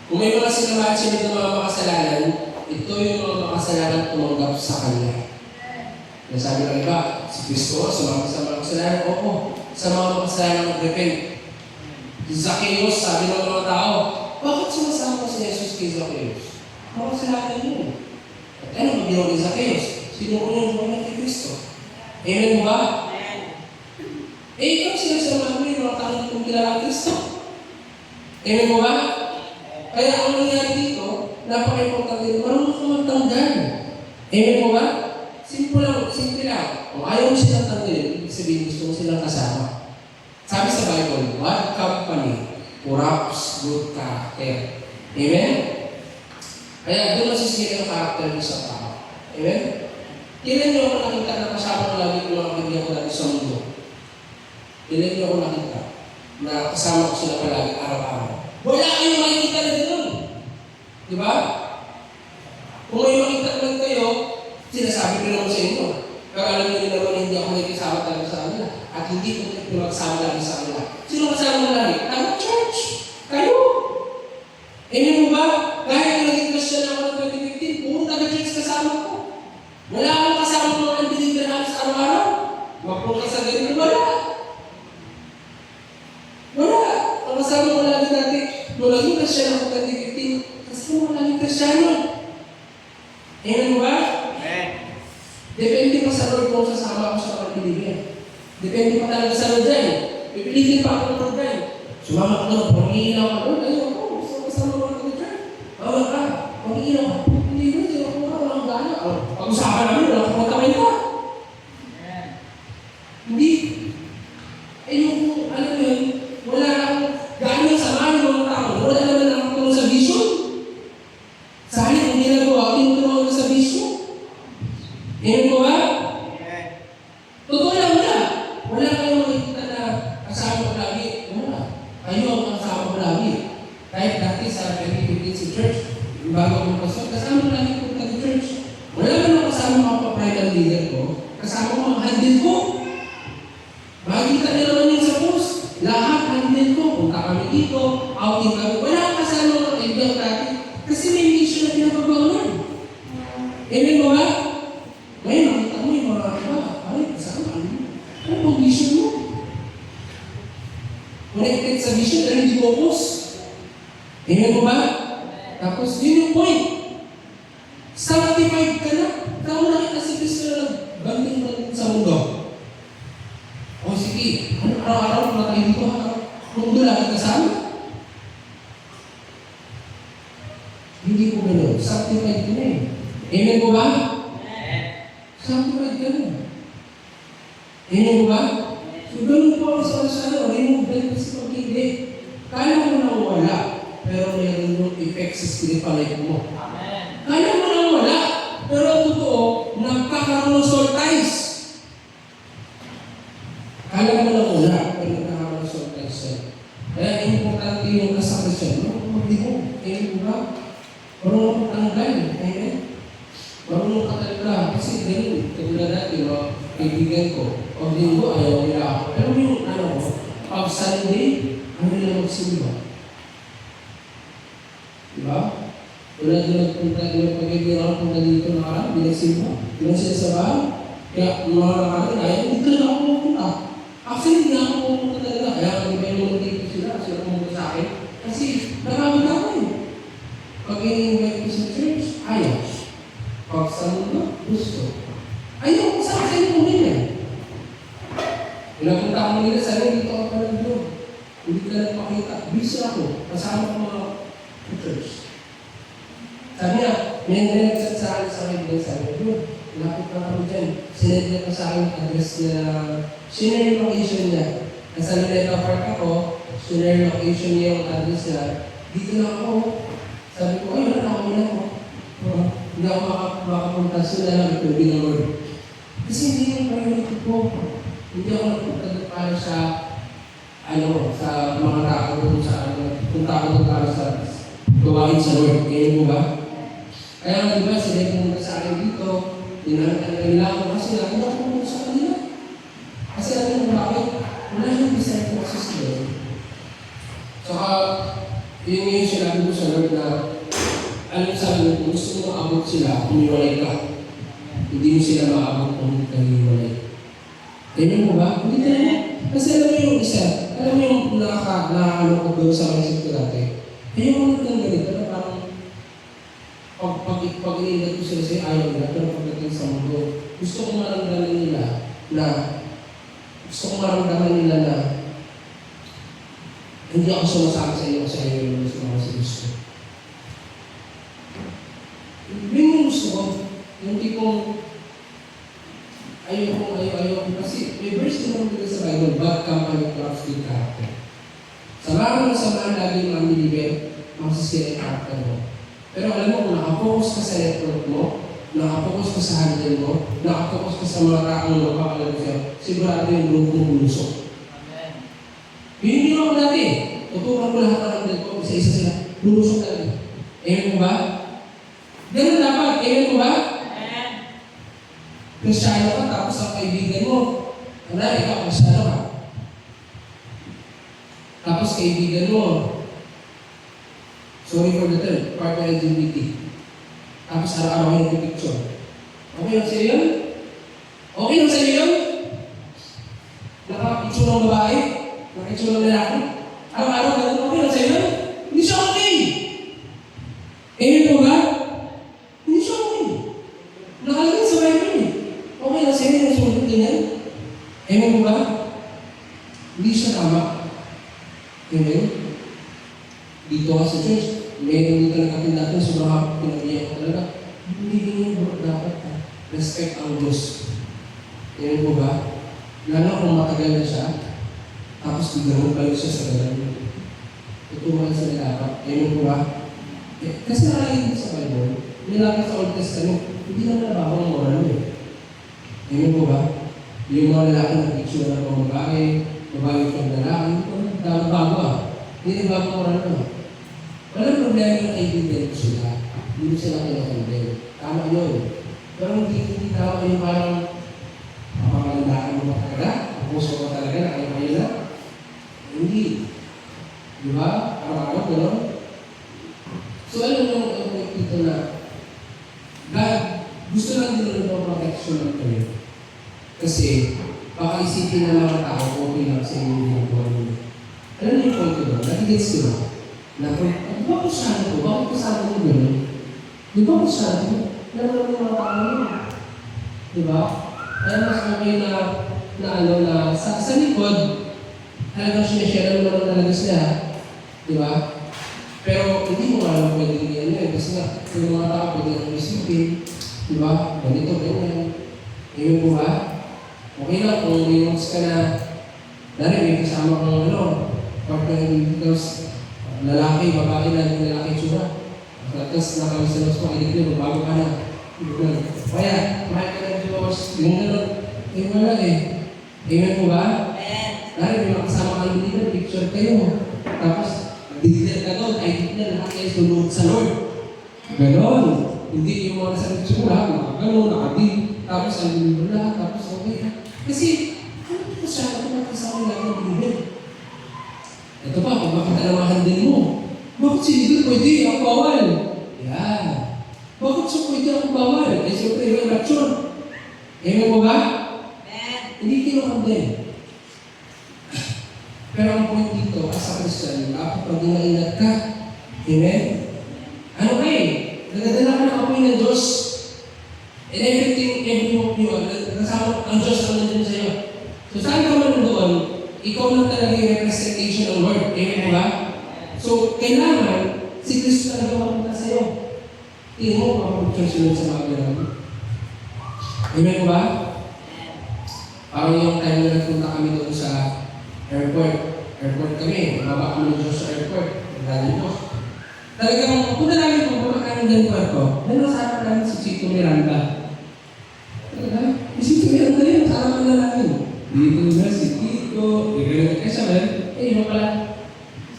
Kung may mga sinamahan siya ng mga makasalanan, ito yung mga makasalanan tumanggap sa Kanya. Nasabi ng iba, si Kristo, sa mga kasalanan, oo, sa mga makasalanan mag-repent. Si Zacchaeus, sabi ng mga tao, bakit sumasama si Jesus kay Zacchaeus? Makasalanan yun. At ano ba ginawa ni Zacchaeus? Sinukunin mo na kay Kristo. Amen mo ba? Ikaw sinasama mo yung mga tao kung kilala Kristo. Amen mo ba? Kaya ang nangyari dito, napaka-importante, marunong ka magtanggal. Amen mo ba? Simple lang. Kung ayaw mo silang tanggalin, ibig sabihin gusto mo silang kasama. Sabi sa Bible, bad company corrupts good character. Amen? Kaya doon masisira ang character mo sa tao. Amen? Kailan niyo ako nakita na kasama ko lagi yung mga kaibigan ko dati sa mundo? Kailan niyo ako nakita na kasama ko sila palagi araw-araw? Wala kayong makikita na gano'n. Di ba? Kung may makita naman kayo, sinasabi ko naman sa inyo. Pero alam niyo naman hindi ako nakikisama talaga sa kanila. At hindi ko magsama lagi sa kanila. Sino kasama mo lagi? Taga-church. Kayo. Amen mo ba? Kahit kung naging Christian ako ng 2015, puro taga-church kasama ko. Wala akong kasama mga unbeliever halos araw-araw. Magpunta sa ganito, wala. Wala. Ang kasama mo lagi dati, nung naging Christian ako ng 2015, kasi mo laging Christiano. Amen mo ba? Depende pa sa Lord kung sasama ako sa mga kaibigan. Depende pa talaga sa Lord dyan. Pipilitin pa ako ng program. Sumama ko doon, pag-iilaw ka doon, ayaw ko, gusto ko kasama mga taga-church. Bawal ka, pag-iilaw ka. Hindi ko, hindi ako walang gana. Pag-usapan namin, walang kamatawin ka. Hindi. Eh yung, alam mo yun, wala akong gano'ng samahan ng mga tao. Wala naman akong tulong sa vision. Sa halip, kung ginagawa, tinutulungan ko sa vision. Ngayon ko ba? Totoo lang, wala. Wala kayong makikita na kasama ko lagi. Wala. Kayo ang kasama ko lagi. Kahit dati sa 2015 sa church, bago akong pasok, kasama ko lagi punta sa church. Wala man ako kasama mga pa-private leader ko. Kasama ko mga handle ko. Makikita nila naman yun sa post. Lahat handle ko. Punta kami dito, outing kami. Wala akong kasama mga kaibigan dati. Kasi may mission na pinapagawa nun. Amen mo ba? Ngayon, nakita mo yung mga iba. Ay, kasama ka. Ano pang vision mo? Connected sa vision, pero hindi focus. Amen mo ba? Tapos, yun yung point. Sanctified ka na. Tama na kita si Kristo na nagbanting sa mundo. O sige, araw-araw na tayo dito, kung doon lagi kasama. Hindi ko gano'n. Sanctified ka na eh. Amen ko ba? Sanctified ka na. Amen ko ba? So, gano'n po ako sa kasama. Remove them kasi pag hindi. Kaya mo nang wala, pero mayroon yung effect sa spiritual life mo. Kaya mo nang wala, pero ang totoo, nagkakaroon ng soul ties. Kaya mo nang wala, pero nagkakaroon ng soul ties. Kaya importante yung kasakasyan. Marunong magbigong. Amen ko ba? Marunong magtanggal. Amen? Marunong ka talaga. Kasi ganun, katulad natin, kaibigan ko, pag linggo, ayaw nila ako. Pero yung pag Sunday, ano nila magsimba? Diba? Wala din nagpunta, di ba pag-ibig ako punta dito na karang, binagsimba. Di ba sila sa bahay? Kaya mga nakarating, ayaw, hindi ka na ako pumunta. Actually, hindi na ako pumunta talaga. Kaya kung iba yung dito sila pumunta sa akin. Kasi nakamit ako eh. Pag i-invite ko sa church, ayaw. Pag sa mundo, gusto. Ayaw ko sa akin kung ganyan. Pinapunta ako nila sa akin, dito ako pala doon. Hindi ka nagpakita. Busy ako. Kasama ko mga church. Sabi niya, may nag-chat sa akin sa akin din. Sabi niya, lapit na kami dyan. Sinend niya pa sa akin address na, sinare yung location niya. Nasa Luneta Park ako, sinare yung location niya yung address niya. Dito na ako. Sabi ko, ay, wala na ako na ako. Hindi ako makapunta sila lang ito bilang Lord. Kasi hindi yung priority ko. Hindi ako nagpunta para sa sa mga tao doon sa punta ako doon para sa gawain sa Lord. Kaya mo ba? Kaya di ba sila pumunta sa akin dito, dinanatan nila ako kasi hindi ako pumunta sa kanila. Kasi alam mo bakit? Wala yung design ko kasi sila. Saka, yun yung sinabi ko sa Lord na alam sa akin, kung gusto mo maabot sila, humiwalay ka. Hindi mo sila maabot kung hindi ka humiwalay. Kaya mo ba? Hindi ka na. Kasi alam mo yung isa, alam mo yung nakakalokot doon sa isip ko dati. Kaya mo nagtang ganito na parang pag-iingat ko sila sa'yo, ayaw nila, pero pagdating sa mundo, gusto kong maramdaman nila na hindi ako sumasama sa iyo kasi ayaw nila sumama sa gusto. Yun yung gusto ko, yung tipong ayaw kasi may verse din naman dito sa Bible, bad company corrupts good character. Samahan mo samahan lagi mga believer, masisira yung character mo. Pero alam mo, kung nakapokus ka sa network mo, nakapokus ka sa handle mo, nakapokus ka sa mga taong magpapalala sa'yo, sigurado yung grupo mong bulusok. Yun yung ako dati. Tutukan ko lahat ng handle ko, isa-isa sila, bulusok talaga. Amen mo ba? Ganun dapat, amen mo ba? Kristyano ka, tapos ang kaibigan mo. Ano, ikaw, Kristyano ka. Tapos kaibigan mo, sorry for the term, part ng LGBT. Tapos araw-araw yung picture. Okay lang sa'yo yun? Okay lang sa'yo yun? Naka-picture ng babae? Naka-picture ng lalaki? Araw-araw ganun, okay lang sa'yo yun? Hindi siya okay! Amen po ba? Hindi siya okay. Nakalagay sa Bible eh. Okay lang sa'yo yung sumunod ganyan? Amen po ba? Hindi siya tama. respect ang Diyos. Yan po ba? Lalo kung matagal na siya, tapos biglang balik siya sa ganun. Tuturuan sa dapat. Yan po ba? Kasi nakalagay sa Bible, nilagay sa Old Testament, hindi naman nabawang ang moral eh. Yan po ba? Yung mga lalaki na picture na pang babae yung lalaki, hindi bago ah. Hindi na bago moral na. Walang problema yung kaibigan ko sila. Hindi sila kinakaibigan. Tama yun. Pero hindi tama yung parang mapakalandakan mo ba talaga? Puso mo talaga na kayo na? Hindi. Di ba? Araw-araw, gano'n? So, alam mo ito na God, gusto lang din ng protection ng kayo. Kasi, baka isipin ng mga tao, okay lang sa inyong ginagawa nyo. Alam niyo yung point ko doon? Nakigets ko ba? Na kung, di ba ko siya ito? Bakit kasama mo gano'n? Di ba ko siya ito? Alam mo yung mga tao nyo? Di ba? Kaya mas okay na sa likod, talagang sinashare mo naman talaga sila. Di ba? Pero hindi mo alam pwede yan yun. Kasi nga, yung mga tao pwede ang isipin. Di ba? Ganito, ganyan. Ngayon po ba? Okay lang kung may notes ka na dahil may kasama kang partner because lalaki, babae na yung lalaki tsura. Tapos nakamisalos mo, hindi ko bago ka na. Kaya, mahal ka ng Diyos. Yung gano'n, yung wala eh. Amen po ba? Dahil may makasama kayo dito, picture kayo. Tapos, digdil ka doon, ay digdil, lahat kayo sunod sa Lord. Ganon. Hindi yung mga nasa tsura, gano'n, nakadi. Tapos, ang bilibol lahat, tapos okay na. Kasi, ano ito siya? Ito makasama lahat ng bilibol. Ito pa, kung bakit alamahan din mo. Bakit si Lidl pwede? Ang bawal. Yan. Bakit siya pwede ang bawal? Eh, siyempre, may reaksyon. Amen mo ba? Hindi kinuha din. Pero ang point dito, as a Christian, dapat pag inaingat ka. Amen? Ano kayo? Nagadala ka ng apoy ng Diyos. And every hope you are, kasama ang Diyos ang nandun sa'yo. So saan ka man doon, ikaw lang talaga yung representation ng Lord. Amen mo ba? So, kailangan, si Kristo talaga mapunta sa'yo. Tingin mo, mapapagsunod sa mga gano'n. Amen mo ba? Parang yung time na nagpunta kami doon sa airport. Airport kami, mababa kami ng Diyos sa airport. Nagdali mo. Talagang, punta namin kung kumakain ng kwarto, nanasapan namin si Chito Miranda. Talaga, si Chito Miranda yun, kasama na namin. Dito na si Tito, eh siya ba? Iba pala.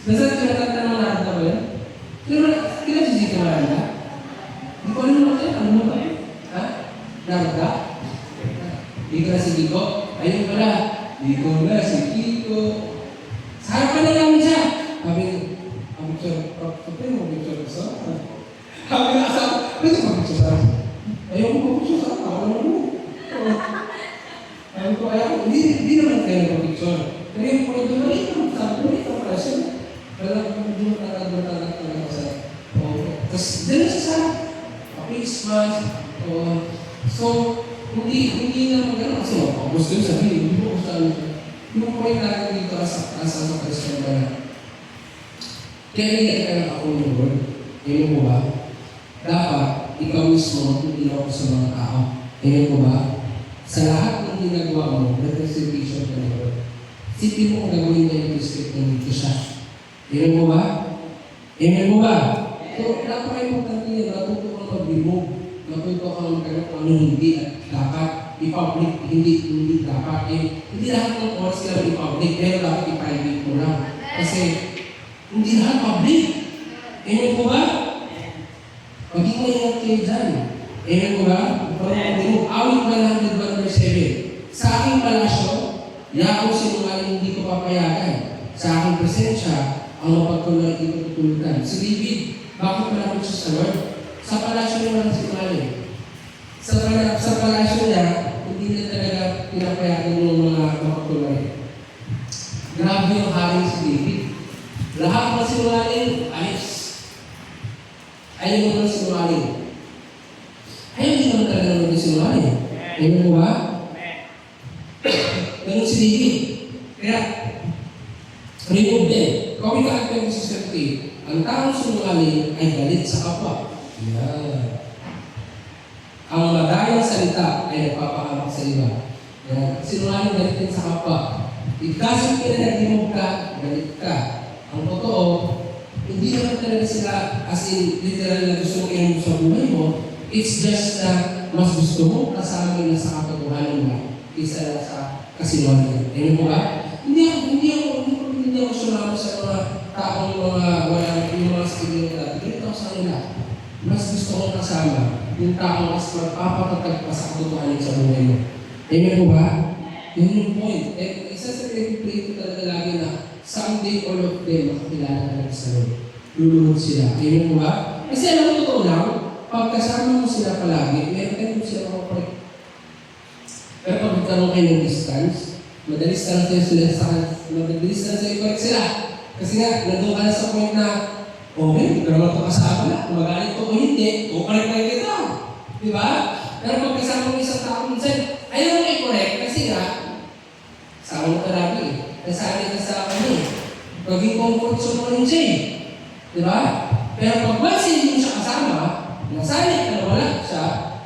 Nasa tinatanta ng Miranda ba yun? Kailan si Chito Miranda? Hindi ko alam naman kayo, ano ba yun? Ha? Narda? Dito na si Kiko? Ayun pala. Dito na si Kiko. Sa harapan na namin siya. Sabi mo, picture sa sabi na sa pwede mag-picture sa ayaw mo mag-picture sa ako naman mo. Sabi ko, hindi naman kayo mag-picture. Pero yung point doon, maliit naman sabi ko, maliit naman pala siya. Kaya doon talaga sa tapos, dala siya sa face mask. So, hindi na magano kasi gusto yung sabihin, hindi mo gusto ano siya. Yung point natin dito as a Christian na kaya nila ka ako ng Lord. Amen po ba? Dapat, ikaw mismo magtutulaw ko sa mga tao. Amen po ba? Sa lahat ng ginagawa mo, representation ka ng Lord. Sipin mo kung gagawin niya yung district ng dito siya. Amen po ba? Amen po ba? So, napaka-importante niya, natuto kang mag-remove. Natuto kang magkaroon kung ano hindi at dapat i-public, hindi dapat. Hindi lahat ng oras ka i-public, pero dapat i-private mo lang. Kasi, hindi lahat public. Amen po ba? Maging maingat kayo dyan. Amen po ba? Awit 101 verse 7. Sa aking palasyo, yakong sinungaling hindi ko papayagan. Sa aking presensya, ang mapagkulay hindi ko tutulutan. Si David, bakit malapit siya sa Lord? Sa palasyo niya lang sinungaling. Sa palasyo niya, hindi na talaga pinapayagan yung mga mapagkulay. Grabe yung haring si David. Lahat ng sinungaling, ayos. Ayaw mo ng sinungaling. Ayaw din naman talaga ng sinungaling. Ayaw mo ba? Ganun si David. Kaya, remove din. Kung ika-active sa 30, ang taong sinungaling ay galit sa kapwa. Yeah. Ang madayang salita ay nagpapahamak sa iba. Yan. Sinungaling galit din sa kapwa. It doesn't mean na naglimog ka, galit ka. Ang totoo, hindi naman talaga sila as in literal na gusto mong inom sa buhay mo. It's just na mas gusto mo kasama nila sa katotohanan mo kaysa na sa kasinungalingan. Ayun po ba? Hindi ako sumama sa mga taong yung mga sakitin nila. Dito ako sa kanila. Mas gusto kong kasama yung taong mas magpapatatag pa sa katotohanan sa buhay mo. Amen po ba? Yun yung point. Isa sa pinag-pray ko talaga lagi na someday all of them makakilala ka ng sa Lord. Luluhod sila. Amen po ba? Kasi alam mo totoo lang, pag kasama mo sila palagi, meron kayo mo sila makakorek. Pero pag magkaroon kayo ng distance, madalis ka lang sa'yo i-correct sila. Kasi nga, nandun ka na sa point na, okay, hindi ka naman ito kasama na. Kung magalit ko o hindi, correct na kita. Di ba? Pero pag kasama mo isang tao, minsan, ayaw mo i-correct kasi nga, kasama mo ka lagi eh. Nasanay ka sa kanya eh. Paging comfort zone mo rin siya eh. Di ba? Pero pag once hindi mo siya kasama, nasanay ka na wala siya,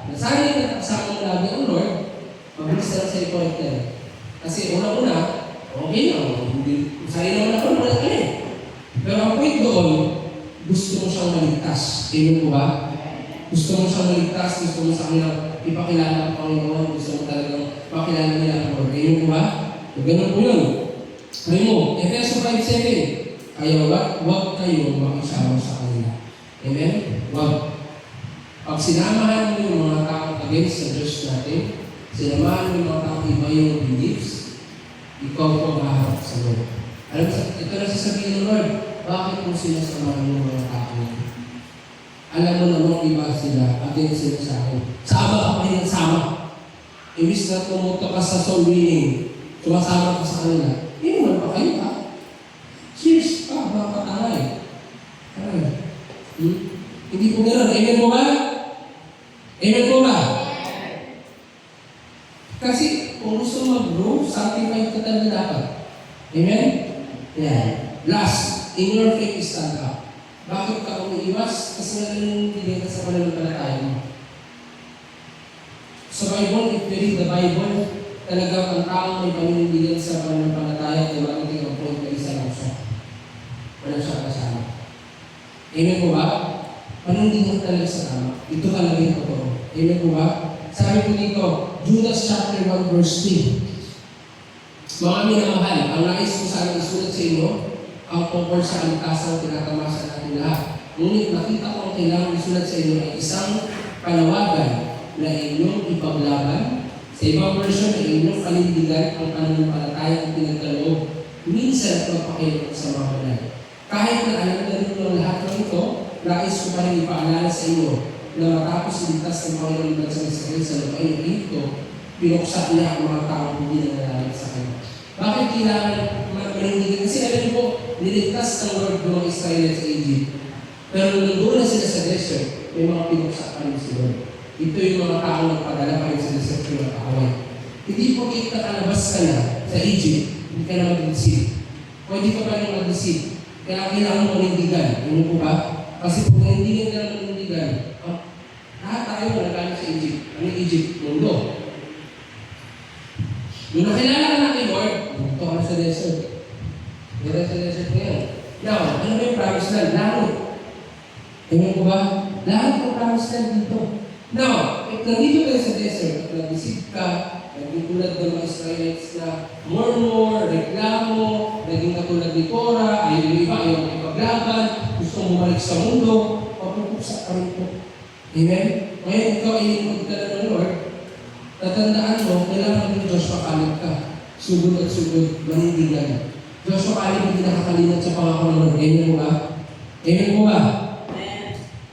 nasanay ka na kasama mo lagi ang Lord, mabilis na lang sa i-correct na. Kasi una-una, okay lang. Sa'yo naman ako, wala ka eh. Pero ang point doon, gusto mo siyang maligtas. Amen po ba? Gusto mo siyang maligtas, gusto mo sa kanilang ipakilala ang Panginoon, gusto mo talagang pakilala nila ang Lord. Amen po ba? Ganun po yun. Sabi mo, Efeso 5:7, kaya wag kayo makisama sa kanila. Amen? Wag. Pag sinamahan mo yung mga taong against sa Diyos natin, sinamahan mo yung mga taong iba yung beliefs, ikaw po maharap sa Lord. Alam mo, ito na sasabihin ng Lord, bakit mo sinasamahan yung mga taong ito? Alam mo namang iba sila, against sila sa akin. Sama ka pa rin sama. Imbis na pumunta ka sa soul winning, sumasama ka sa kanila, inuman pa kayo ha? Cheers pa, mga katangay. Hindi po gano'n. Amen po ba? Amen po ba? Kasi kung gusto mag-grow, sanctified ka talaga dapat. Amen? Yeah. Last, in your faith, stand up. Bakit ka umiiwas? Kasi nalilindi ka sa pananampalataya mo. Sa Bible, if you read the Bible, talagang ang taong may paninindigan sa pananampalataya ay marating ang point na isa lang siya. Wala siya kasama. Amen po ba? Panindigan talaga sa tama. Ito talaga yung totoo. Amen po ba? Sabi po dito, Judas chapter 1 verse 3. Mga minamahal, ang nais ko sana isulat sa inyo, ang tungkol sa kaligtasang tinatamasa natin lahat. Ngunit nakita ko ang kailangan isulat sa inyo ay isang panawagan na inyong ipaglaban. Sa ibang version ay inyong panindigan ang pananampalataya ang pinagkaloob. Minsan at magpakilap sa mga banal. Kahit na alam na rin ng lahat ng ito, nais ko pa rin ipaalala sa inyo na matapos iligtas ng Panginoon ng Bansang Israel sa lupain ng Egipto, pinuksa niya ang mga taong hindi nananalig sa kanya. Bakit kailangan manindigan? Kasi alam niyo po, niligtas ng Lord ng mga Israel sa Egypt. Pero nung na sila sa desert, may mga pinuksa pa rin si Lord. Ito yung mga taong nagpadala pa rin sa desert yung nakakaway. Hindi po kita kalabas ka na sa Egypt, hindi ka na mag-deceive. Pwede ka pa rin mag-deceive. Kaya kailangan mo manindigan. Ano po ba? Kasi kung manindigan ka na manindigan, lahat tayo nagkano sa Egypt. Ano yung Egypt? Mundo. Nung nakilala ka na kay Lord, ito ka na sa desert. Ito sa desert ngayon. Now, ano ba yung promised land? Langit. Amen po ba? Langit ang promised land dito. Now, if nandito kayo sa desert, at nag-visit ka, naging tulad ng mga Israelites na murmur, reklamo, naging katulad ni Cora, ayaw yung iba, ayaw yung ipaglaban, gusto mong bumalik sa mundo, papupuksa ka rin po. Amen? Ngayon, ikaw ay magdala ng Lord, tatandaan mo, kailangan ng Joshua Caleb ka. Sugod at sugod, manindigan. Joshua Caleb hindi nakakalinat sa pangako ng Lord. Amen mo ba? Amen mo ba?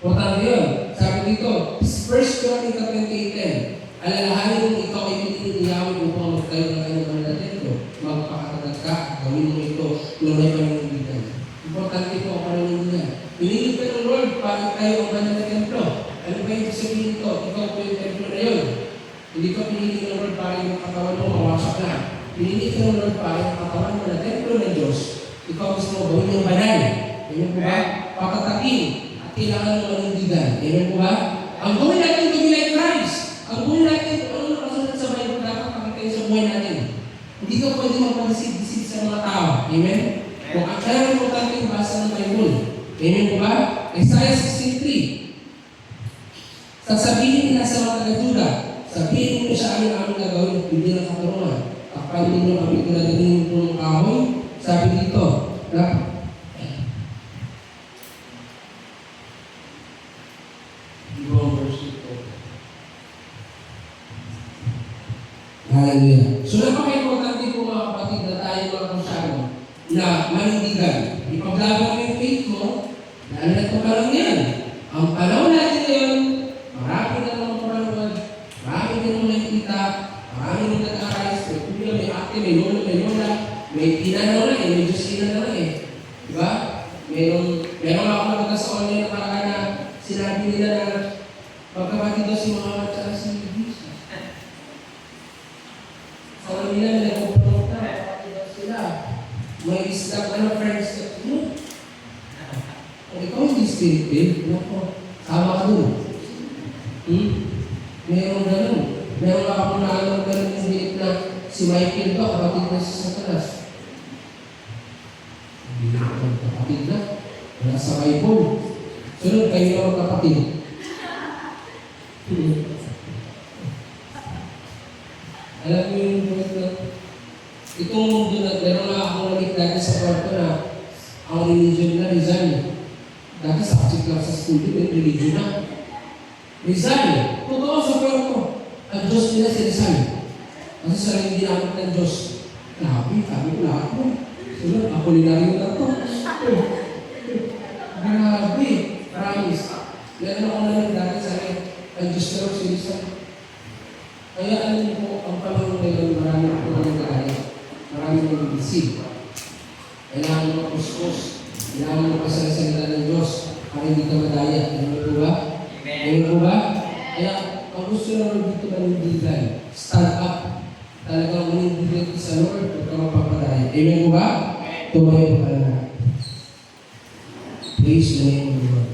Importante yun. Sabi dito, 1 Chronicles 28:10, alalahanin mong ikaw ay pininiyawi upang magtayo ng kanyang mga templo. Magpakatatag ka, gawin mo ito na may paninindigan. Importante po ang paninindigan. Pinili ka ng Lord para tayo ang banal na templo. Ano ba yung sabihin ito? Ikaw po yung templo na yun. Hindi ka pinili ng Lord para yung katawan mo mawasak na. Pinili ka ng Lord para yung katawan mo na templo ng Diyos. Ikaw gusto mo gawin yung banal. Amen po ba? Pakatakin. At kailangan mo manindigan. Amen po ba? Ang gawin natin to be like Christ. Sasabihin nila sa mga taga-Juda, sabihin niyo sa amin ang gagawin at hindi ng katarungan. Takpan ninyo kami kung naging ng kahoy. Sabi dito, na Hallelujah. So napaka-importante po mga kapatid na tayo mga Kristyano na manindigan. Ipaglaban mo yung faith mo, dahil na ito pa lang yan. Ang panahon natin ngayon, marami na naman panood, marami na naman nakikita, marami na nag-aaral, may kuya, may ate, may lola, may pinanaw na may Diyos na lang Diba? Meron ako nakita sa online na paraan na sinabi nila na magkapatid daw si Muhammad at si Jesus. Sa kanila, nagpupunod na, kapatid daw sila. May Islam, friends, kung ikaw hindi spirit, sama ka doon. Meron ganun. Meron ako na ganun yung bilit na si Michael ba, kapatid na si Satanas. Hindi ko kapatid na. Wala sa Bible. Sunod kayo na kapatid. Alam mo yung buhat na itong mundo na meron na akong nalik dati sa kwarto na ang religion na Rizal. Dati subject lang sa school din, religion na. Rizal. Totoo sa kwarto. Ang Diyos nila si Rizal. Kasi sa rin ginamit ng Diyos. Grabe, sabi ko lahat mo. Sunod, ako linaryo na to. Grabe. Promise. Meron ako nalik dati sa rin. Ang Diyos na si Rizal. Kaya alam po, ang panahon ngayon, marami po nangyayari. Marami nang bisig. Kailangan mo puspos. Kailangan mo pasasalita ng Diyos para hindi ka madaya. Ano po ba? Ano po ba? Kaya, ang gusto naman dito manindigan, stand up. Talagang manindigan sa Lord at ka mapapadaya. Amen po ba? Tumayo po ka na. Praise the name of the Lord.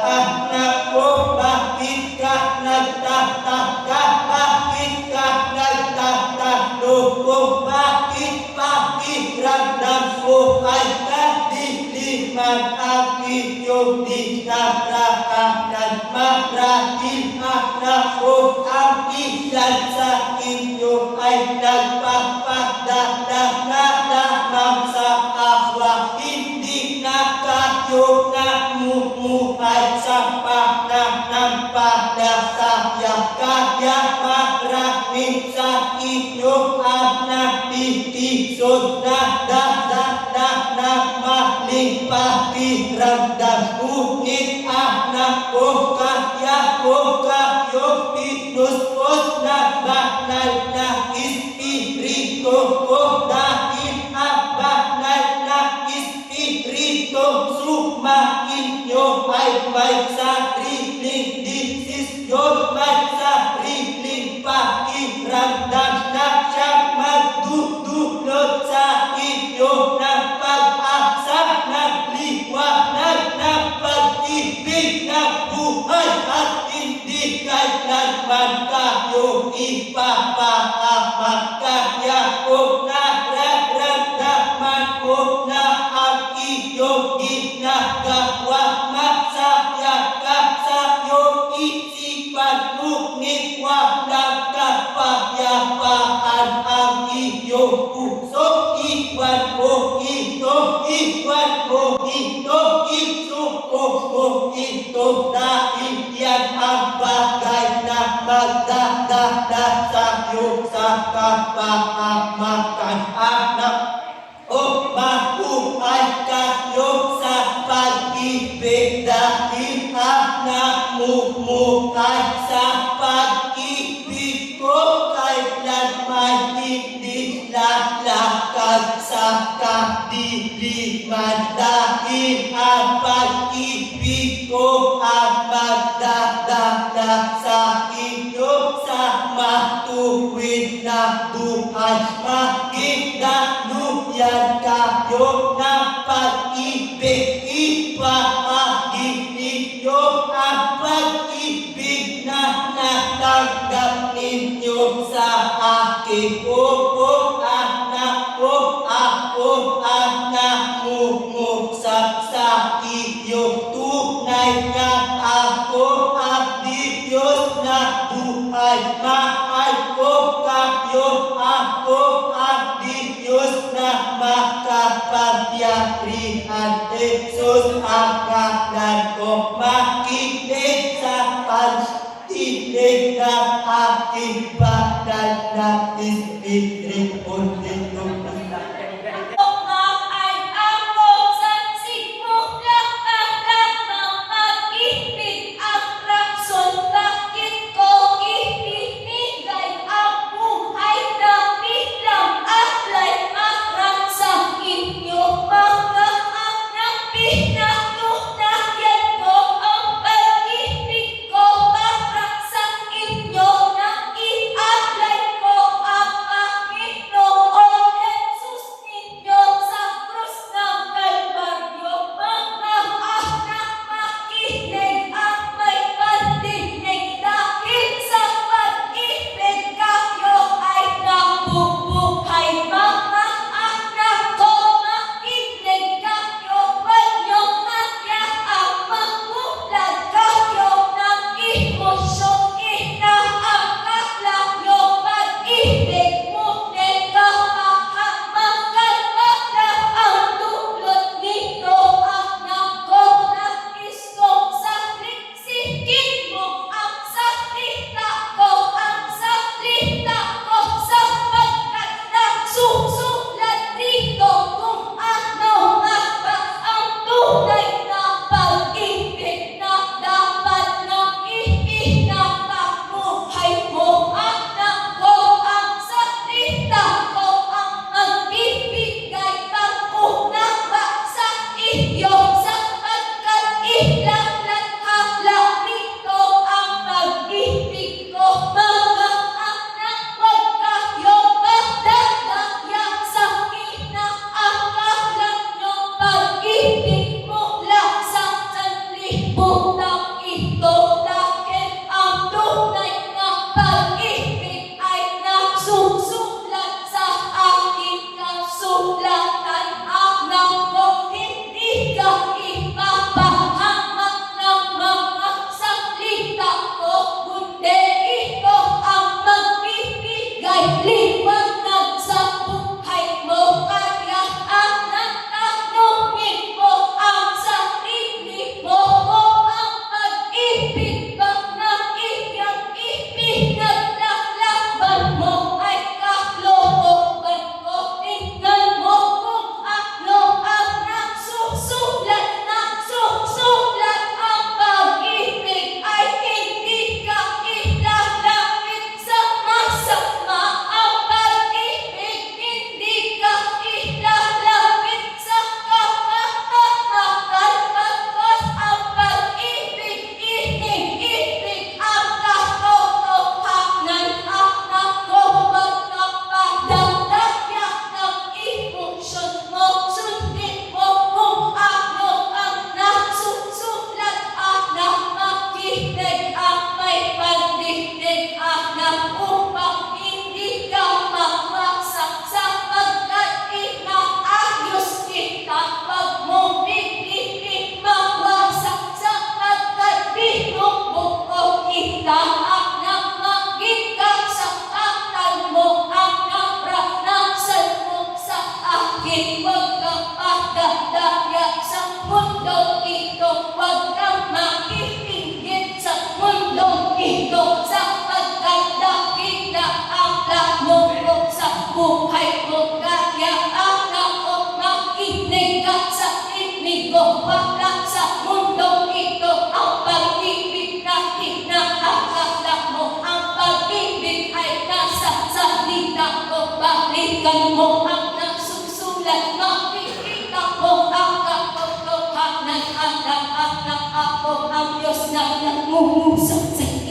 Anak ko, bakit ka nagtataka? Bakit ka nagtatanong? Bakit pakiramdam ko ay kadiliman ang iyong dinaraanan? Marahil anak ko, ang ilan sa inyo ay nagpapadala na lamang sa awa. Hindi na kayo namumuhay sa pananampalataya. Kaya maraming sa inyo ang natitisod na dadala na maling pakiramdam. Ngunit anak ko, kaya ko kayo pinuspos na banal na Espiritu ko, dahil ang banal na Espiritu sumain nyo ay may sariling desisyon, may sariling pakiramdam na siyang magdudulot sa inyo ng pag-asa, ng liwanag, ng pag-ibig, ng buhay, at hindi kailanman kayo ipapahamak. Kaya kung nararamdaman mo na ang iyong ginagawa, masaya ka sa iyong isipan, ngunit walang kapayapaan ang iyong puso. Iwan mo ito, iwan mo ito, isuko mo ito, dahil yan ang bagay na magdadala sa iyo sa kapahamakan. Anak o mabuhay kayo sa pag-ibig, dahil ang namumuhay sa pag-ibig ko kailanman hindi lalakad sa kadiliman, dahil ang pag-ibig ko ang magdadala dala sa inyo sa matuwid na buhay. Magigdaluyan kayo na pag-ibig, ipahagi ninyo ang pag-ibig na natanggap ninyo sa akin. Oo, anak ko, ako ang namumuksa sa iyo. Tunay nga ako ang Diyos na buhay. Mahal ko kayo, ako ang Diyos na makapangyarihan. Jesus ang ngalan ko, makinig sa pagdinig ng aking banal na Espiritu. Balikan mo ang nagsusulat, makikita mo ang katotohanan. Anak-anak ako ang Diyos na nangungusap sa iyo.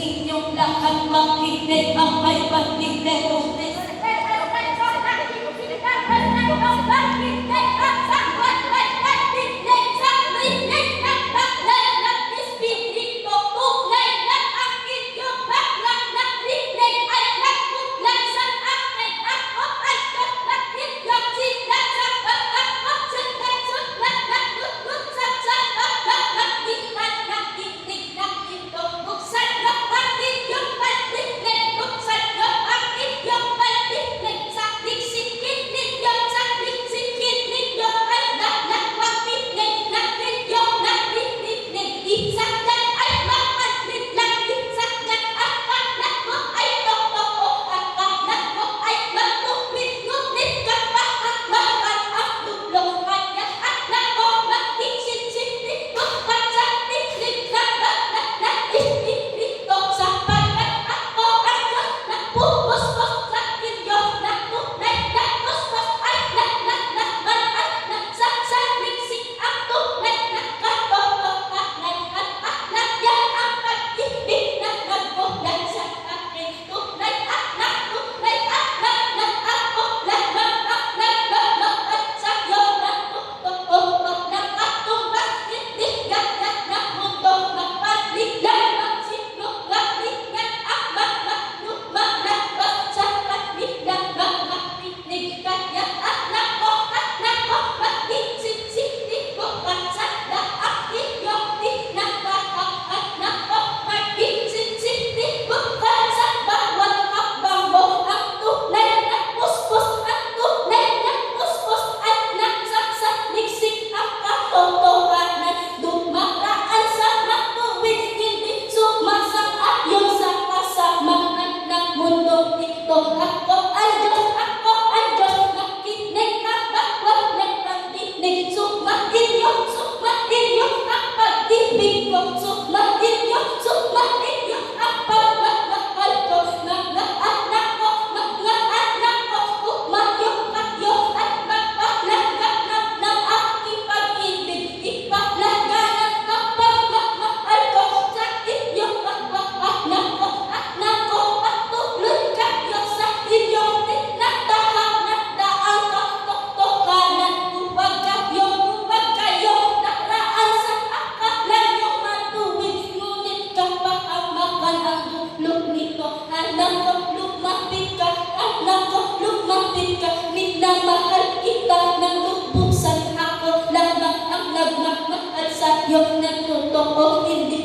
Yung nagtotoo, hindi